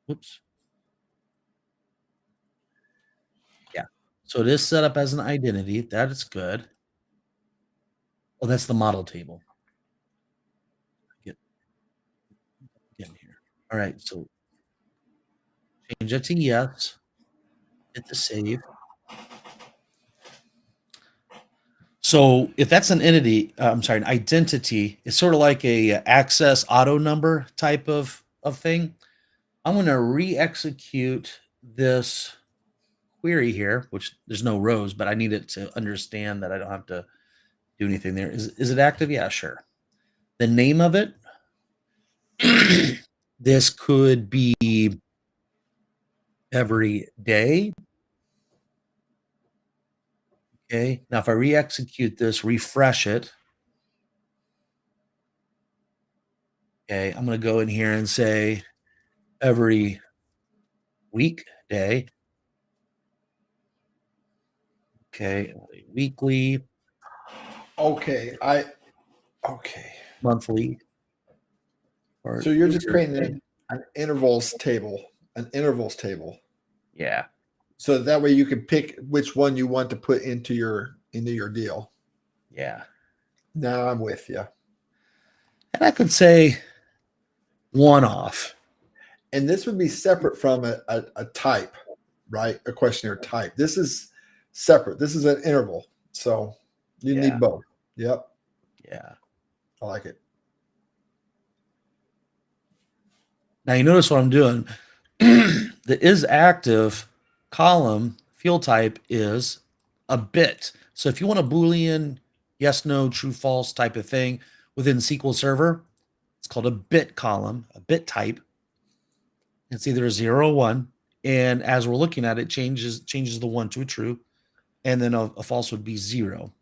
whoops. Yeah. So it is set up as an identity. That is good. Oh, that's the model table. Get in here. All right. So change it to yes. Hit the save. So if that's an entity, an identity, it's sort of like a access auto number type of thing. I'm going to re-execute this query here, which there's no rows, but I need it to understand that I don't have to do anything there. Is it active? Yeah, sure. The name of it, this could be every day. Okay. Now, if I re-execute this, refresh it, Okay, I'm going to go in here and say every weekday. Okay, weekly, Okay. Okay. monthly. Or So you're just creating an intervals table, yeah, so that way you can pick which one you want to put into your deal. yeah. Now I'm with you. And I could say one off. And this would be separate from a type, right? A questionnaire type. This is separate. This is an interval. So you Yeah. need both. Yep. Yeah. I like it. Now you notice what I'm doing. The is active column field type is a bit. So if you want a Boolean yes, no, true, false type of thing within SQL Server, it's called a bit column, a bit type. It's either a 0 or 1. And as we're looking at it, changes the 1 to a true. And then a false would be 0.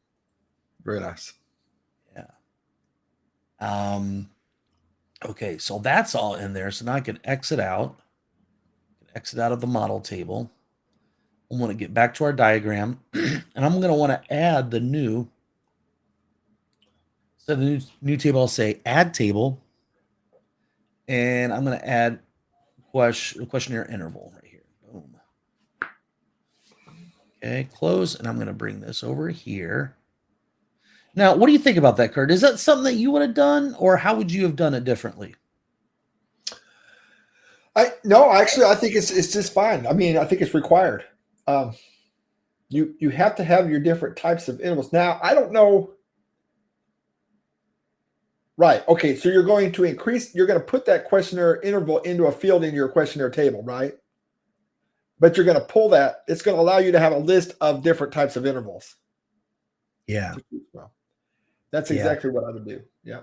Very nice. Yeah. Okay, so that's all in there. So now I can exit out of the model table. I want to get back to our diagram, and I'm going to want to add the new. So the new table, I'll say add table, and I'm going to add questionnaire interval right here. Boom. Okay, close, and I'm going to bring this over here. Now, what do you think about that, Kurt? Is that something that you would have done, or how would you have done it differently? No, actually, I think it's just fine. I mean, I think it's required. You have to have your different types of intervals. Now, I don't know. Right. Okay. So you're going to put that questionnaire interval into a field in your questionnaire table, right? But you're going to pull that. It's going to allow you to have a list of different types of intervals. Yeah. Well, that's exactly what I would do. Yeah.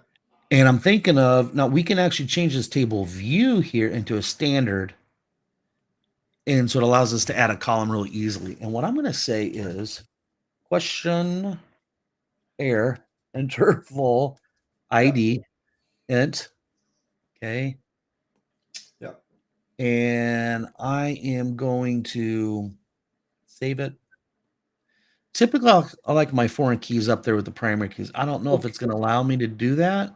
And I'm thinking of, now we can actually change this table view here into a standard. And so it allows us to add a column really easily. And what I'm going to say is questionnaire interval ID int. Okay. Yep. And I am going to save it. Typically, I like my foreign keys up there with the primary keys. I don't know if it's going to allow me to do that.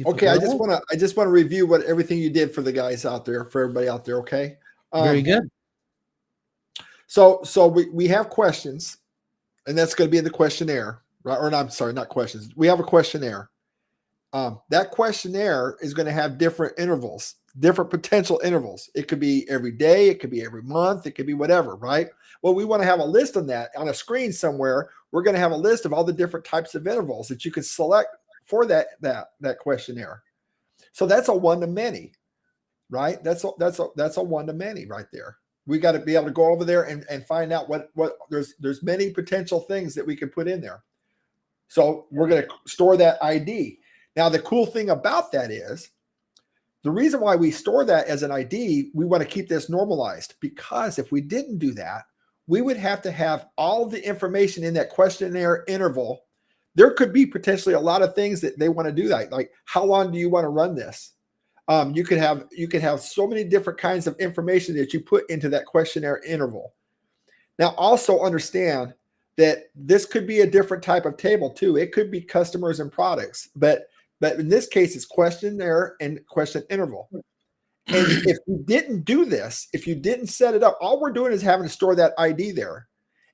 Okay, I just want to review what everything you did for the guys out there, for everybody out there. Okay. Very good. So we have questions, and that's going to be in the questionnaire, right? Or no, I'm sorry, not questions. We have a questionnaire. That questionnaire is going to have different intervals, different potential intervals. It could be every day, it could be every month, it could be whatever, right? Well, we want to have a list on that on a screen somewhere. We're going to have a list of all the different types of intervals that you can select for that questionnaire. So that's a one-to-many, right? That's a one-to-many right there. We got to be able to go over there and find out what there's many potential things that we can put in there. So we're going to store that ID. Now, the cool thing about that is the reason why we store that as an ID, we want to keep this normalized, because if we didn't do that, we would have to have all of the information in that questionnaire interval. There could be potentially a lot of things that they want to do that. Like, how long do you want to run this? You could have so many different kinds of information that you put into that questionnaire interval. Now, also understand that this could be a different type of table too. It could be customers and products, but in this case, it's questionnaire and question interval. And if you didn't do this, if you didn't set it up, all we're doing is having to store that ID there.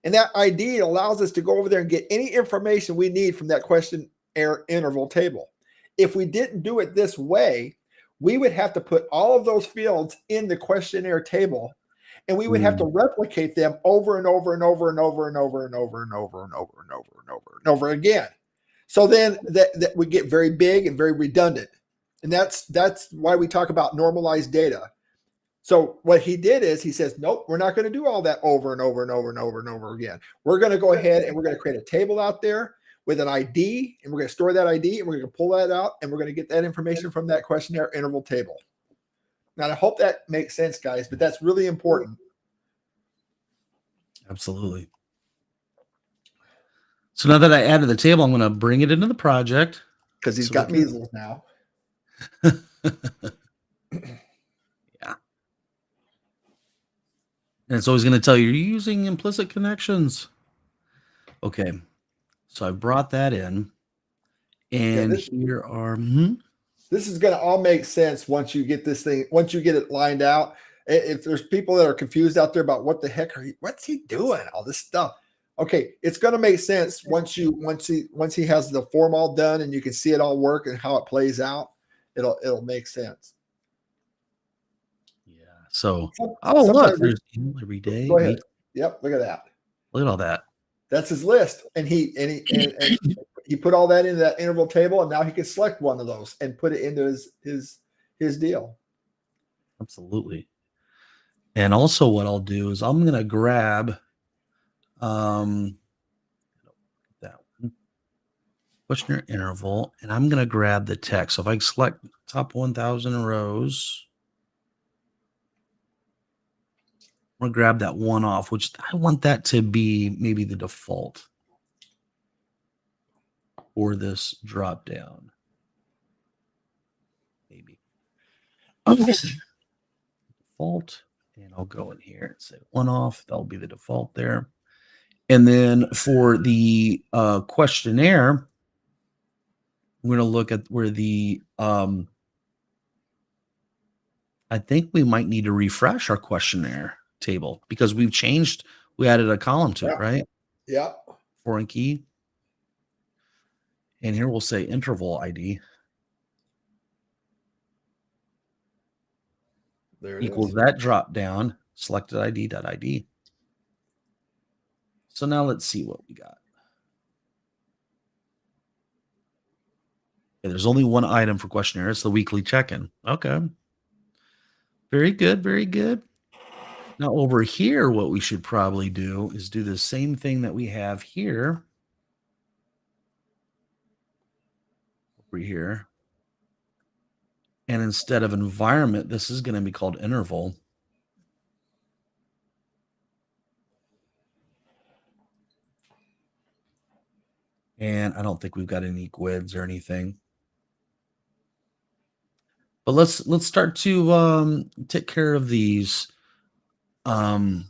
And that ID allows us to go over there and get any information we need from that questionnaire interval table. If we didn't do it this way, we would have to put all of those fields in the questionnaire table, and we would have to replicate them over and over and over and over and over and over and over and over and over and over and over again. So then that would get very big and very redundant. And that's why we talk about normalized data. So what he did is he says, nope, we're not going to do all that over and over and over and over and over again. We're going to go ahead and we're going to create a table out there with an ID, and we're going to store that ID, and we're going to pull that out, and we're going to get that information from that questionnaire interval table. Now, I hope that makes sense, guys, but that's really important. Absolutely. So now that I added the table, I'm going to bring it into the project. Because he's got measles now. Yeah. And it's always going to tell you, you're using implicit connections. Okay. So I brought that in. And this, here are, this is going to all make sense once you get this thing, once you get it lined out. If there's people that are confused out there about what the heck what's he doing, all this stuff. Okay, it's going to make sense once he has the form all done and you can see it all work and how it plays out. It'll make sense. yeah. So, oh, look, there's every day. Go ahead. Yep, look at that. Look at all that. That's his list, and he put all that into that interval table, and now he can select one of those and put it into his deal. Absolutely. And also, what I'll do is I'm going to grab that one, questionnaire interval, and I'm going to grab the text. So if I select top 1,000 rows, I'm going to grab that one off, which I want that to be maybe the default for this drop down. Maybe. Default. And I'll go in here and say one off. That'll be the default there. And then for the questionnaire, we're going to look at where the, I think we might need to refresh our questionnaire table because we added a column to it, right? Yeah. Foreign key. And here we'll say interval ID. There it equals is. that drop down, selected ID.ID. So now let's see what we got. Okay, there's only one item for questionnaire. It's the weekly check-in. Okay. Very good. Very good. Now over here, what we should probably do is do the same thing that we have here. Over here. And instead of environment, this is going to be called interval. And I don't think we've got any quids or anything. But let's start to take care of these. So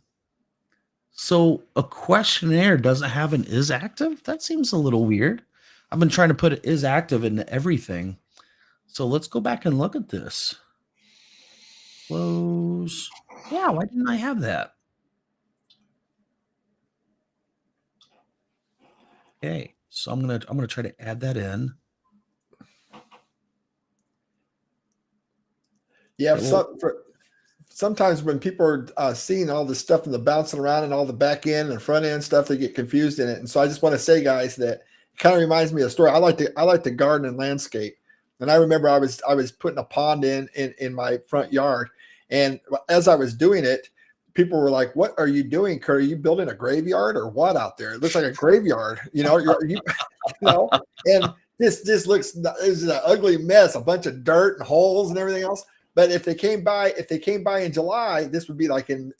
a questionnaire doesn't have an is active? That seems a little weird. I've been trying to put it is active into everything. So let's go back and look at this. Close. Yeah, why didn't I have that? Okay, so I'm gonna try to add that in. Yeah, sometimes when people are seeing all this stuff and the bouncing around and all the back end and front end stuff, they get confused in it. And so I just want to say, guys, that it kind of reminds me of a story. I like to garden and landscape. And I remember I was putting a pond in my front yard. And as I was doing it, people were like, "What are you doing, Kurt? Are you building a graveyard or what out there? It looks like a graveyard, you know." And this looks is an ugly mess, a bunch of dirt and holes and everything else. But if they came by in July, this would be like in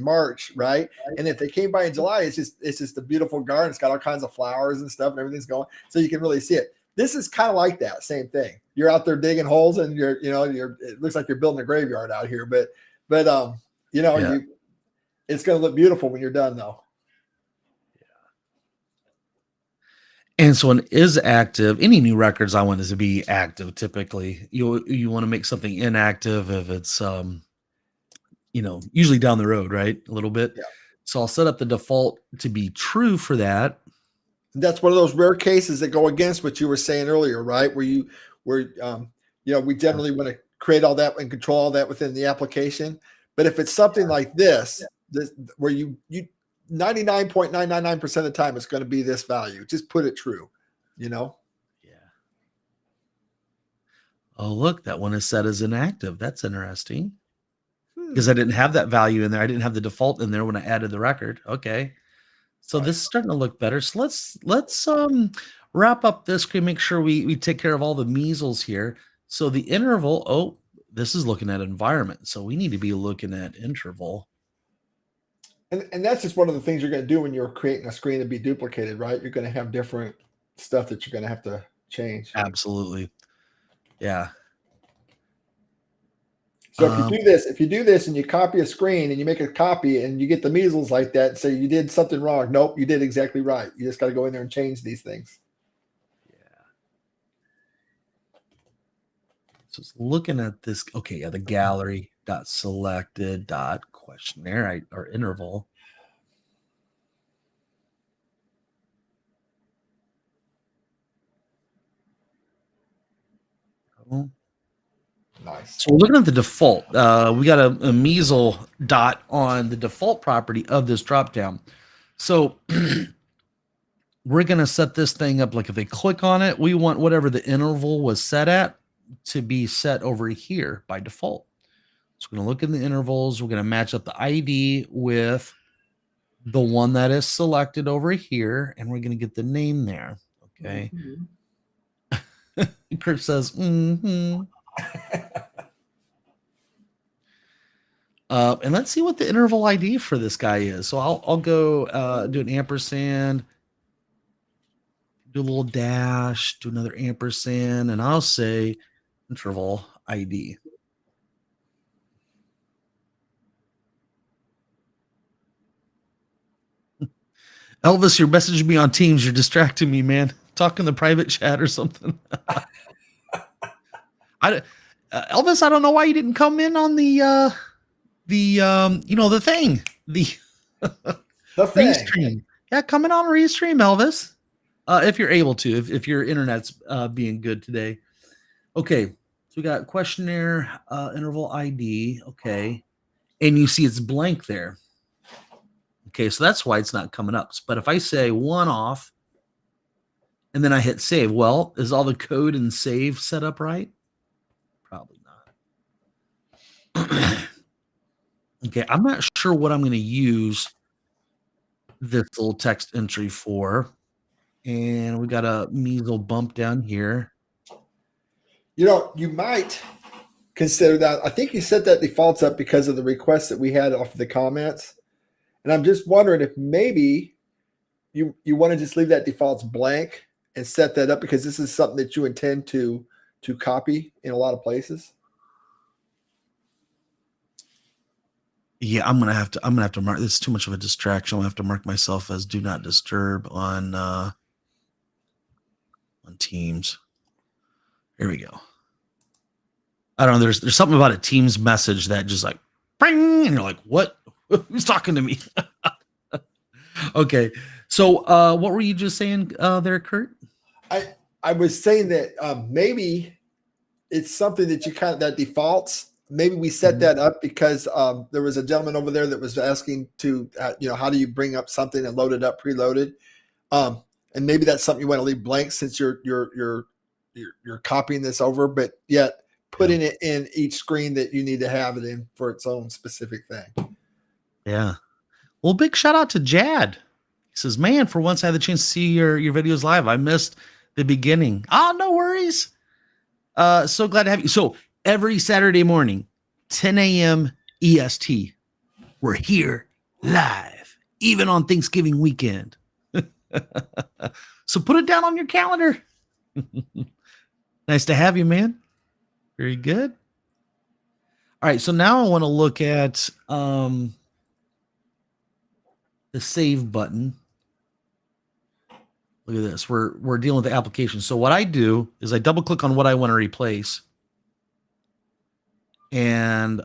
March, right? And if they came by in July, it's just a beautiful garden. It's got all kinds of flowers and stuff, and everything's going, so you can really see it. This is kind of like that same thing. You're out there digging holes, and it looks like you're building a graveyard out here, but Yeah. it's going to look beautiful when you're done, though. And so an is active, any new records I want is to be active. Typically, you want to make something inactive if it's usually down the road, right? A little bit. Yeah. So I'll set up the default to be true for that. That's one of those rare cases that go against what you were saying earlier, right? Where we generally want to create all that and control all that within the application. But if it's something like this where you 99.999% of the time, it's going to be this value. Just put it true, Yeah. Oh, look, that one is set as inactive. That's interesting because I didn't have that value in there. I didn't have the default in there when I added the record. Okay. So this is starting to look better. So let's wrap up this screen, make sure we take care of all the measles here. So the interval, this is looking at environment. So we need to be looking at interval. And that's just one of the things you're going to do when you're creating a screen to be duplicated, right? You're going to have different stuff that you're going to have to change. Absolutely. Yeah. So if you do this and you copy a screen and you make a copy and you get the measles like that and say you did something wrong. Nope, you did exactly right. You just got to go in there and change these things. So it's looking at this. Okay, yeah, the gallery dot selected dot questionnaire or interval. Oh. Nice. So we're looking at the default. We got a measle dot on the default property of this dropdown. So we're going to set this thing up like if they click on it, we want whatever the interval was set at to be set over here by default. So we're going to look in the intervals. We're going to match up the ID with the one that is selected over here, and we're going to get the name there. Okay. Kurt says, and let's see what the interval ID for this guy is. So I'll go do an ampersand, do a little dash, do another ampersand, and I'll say interval ID. Elvis, you're messaging me on Teams. You're distracting me, man. Talk in the private chat or something. Elvis, I don't know why you didn't come in on the thing, the restream. Yeah, come in on restream, Elvis, if you're able to, if your internet's being good today. Okay, so we got questionnaire interval ID. Okay, and you see it's blank there. Okay, so that's why it's not coming up. But if I say one off and then I hit save, well, is all the code and save set up right? Probably not. Okay, I'm not sure what I'm going to use this little text entry for. And we got a measle bump down here. You might consider that. I think you set that defaults up because of the requests that we had off of the comments. And I'm just wondering if maybe you want to just leave that defaults blank and set that up because this is something that you intend to copy in a lot of places. Yeah, I'm gonna have to mark this is too much of a distraction. I'm gonna have to mark myself as do not disturb on Teams. Here we go. I don't know. There's something about a Teams message that just like bing, and you're like, what? Who's talking to me? Okay. So what were you just saying there, Kurt? I was saying that maybe it's something that you that defaults. Maybe we set that up because there was a gentleman over there that was asking to, how do you bring up something and load it up preloaded? And maybe that's something you want to leave blank since you're copying this over, but yet putting it in each screen that you need to have it in for its own specific thing. Yeah. Well, big shout out to Jad. He says, man, for once I had the chance to see your videos live. I missed the beginning. Oh, no worries. So glad to have you. So every Saturday morning, 10 a.m. EST, we're here live, even on Thanksgiving weekend. So put it down on your calendar. Nice to have you, man. Very good. All right. So now I want to look at the save button. Look at this. We're dealing with the application. So what I do is I double click on what I want to replace. And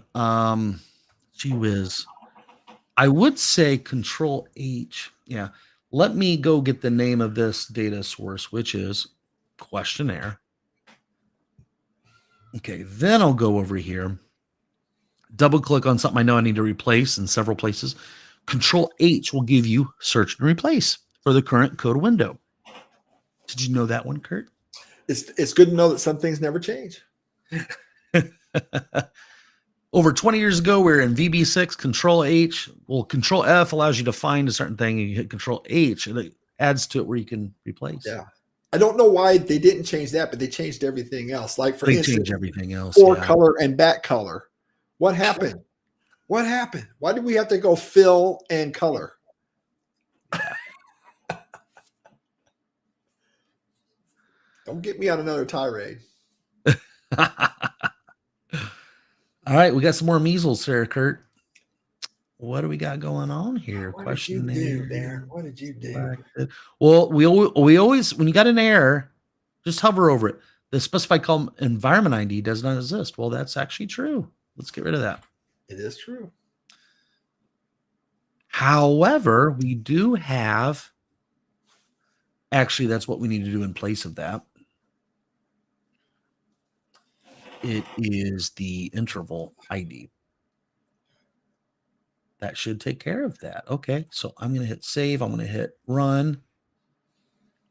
gee whiz, I would say Control H. Yeah. Let me go get the name of this data source, which is questionnaire. Okay, then I'll go over here, double click on something I know I need to replace in several places. Control H will give you search and replace for the current code window. Did you know that one, Kurt? It's good to know that some things never change. Over 20 years ago, we were in VB6, Control H. Well, Control F allows you to find a certain thing, and you hit Control H, and it adds to it where you can replace. Yeah. I don't know why they didn't change that, but they changed everything else. Like, for instance, change everything else. Fore color and back color. What happened? What happened? Why did we have to go fill and color? Don't get me on another tirade. All All right, we got some more measles here, Kurt. What do we got going on here? What did you do, Darren? What did you do? Well, we always, when you got an error, just hover over it. The specified column environment ID does not exist. Well, that's actually true. Let's get rid of that. It is true. However, we do have, actually, that's what we need to do in place of that. It is the interval ID. That should take care of that. Okay, so I'm going to hit save. I'm going to hit run.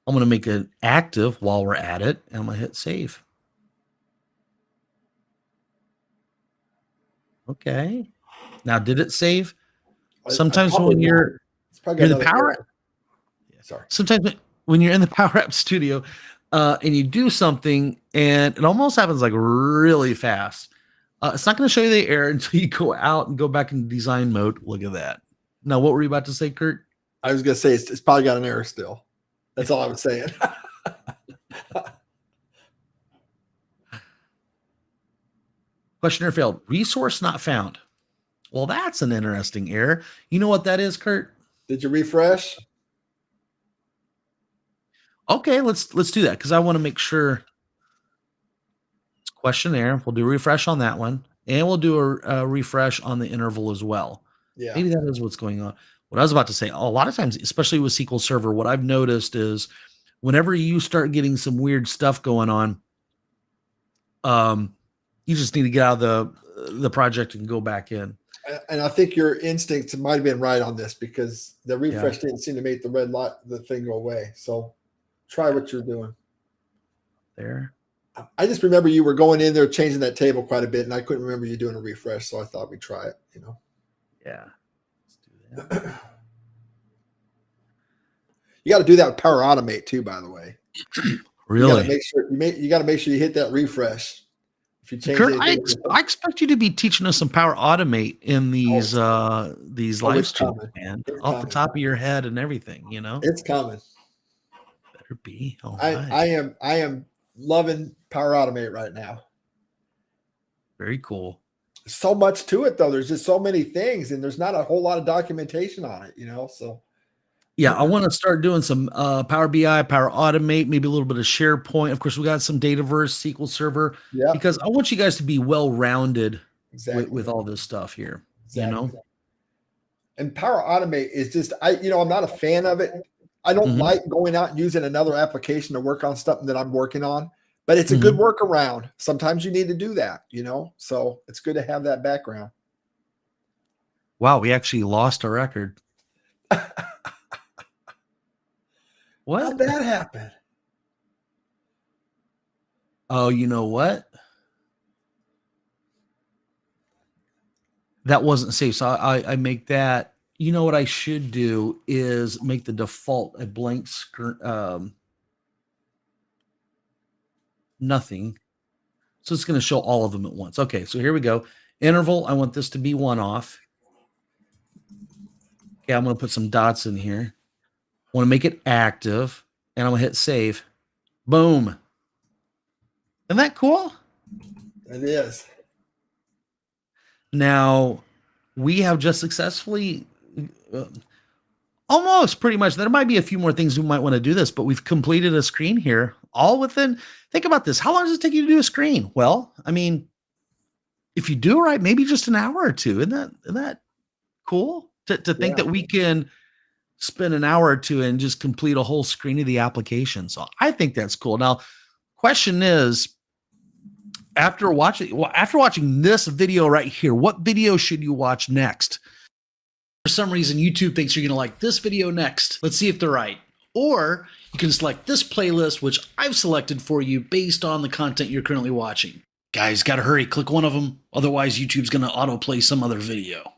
I'm going to make it active while we're at it, and I'm going to hit save. Okay. Now, did it save? Sometimes when you're in the Power, sometimes when you're in the PowerApps studio and you do something and it almost happens like really fast, it's not going to show you the error until you go out and go back into design mode. Look at that. Now, what were you about to say, Kurt? I was going to say it's probably got an error still. That's all I was saying. Questionnaire failed. Resource not found. Well, that's an interesting error. You know what that is, Kurt? Did you refresh? Okay, let's do that because I want to make sure. It's questionnaire. We'll do a refresh on that one, and we'll do a refresh on the interval as well. Yeah. Maybe that is what's going on. What I was about to say, a lot of times, especially with SQL Server, what I've noticed is whenever you start getting some weird stuff going on, you just need to get out of the project and go back in. And I think your instincts might have been right on this because the refresh didn't seem to make the red light, the thing go away. So try what you're doing. There. I just remember you were going in there changing that table quite a bit, and I couldn't remember you doing a refresh, so I thought we'd try it. Yeah. Let's do that. You got to do that with Power Automate too, by the way. Really? You got to make sure you hit that refresh. If you change Kurt, I expect you to be teaching us some Power Automate in these live streams, man. Off the top of your head and everything, It's coming. Better be. I am loving Power Automate right now. Very cool. So much to it though. There's just so many things, and there's not a whole lot of documentation on it, So yeah, I want to start doing some Power BI, Power Automate, maybe a little bit of SharePoint. Of course, we got some Dataverse, SQL Server, because I want you guys to be well-rounded with all this stuff here, And Power Automate is just, I'm not a fan of it. I don't like going out and using another application to work on something that I'm working on, but it's a good workaround. Sometimes you need to do that, so it's good to have that background. Wow, we actually lost our record. What? How'd that happen? Oh, you know what? That wasn't safe. So I make that. You know what I should do is make the default a blank screen. Nothing. So it's going to show all of them at once. Okay, so here we go. Interval. I want this to be one off. Okay, I'm going to put some dots in here. I want to make it active, and I'm going to hit save. Boom. Isn't that cool? It is. Now, we have just successfully, almost pretty much, there might be a few more things we might want to do this, but we've completed a screen here, all within, think about this. How long does it take you to do a screen? Well, I mean, if you do it right, maybe just an hour or two. Isn't that cool? To think that we can spend an hour or two and just complete a whole screen of the application. So I think that's cool. Now, question is, after watching this video right here, what video should you watch next? For some reason, YouTube thinks you're going to like this video next. Let's see if they're right. Or you can select this playlist, which I've selected for you based on the content you're currently watching. Guys, got to hurry. Click one of them. Otherwise, YouTube's going to autoplay some other video.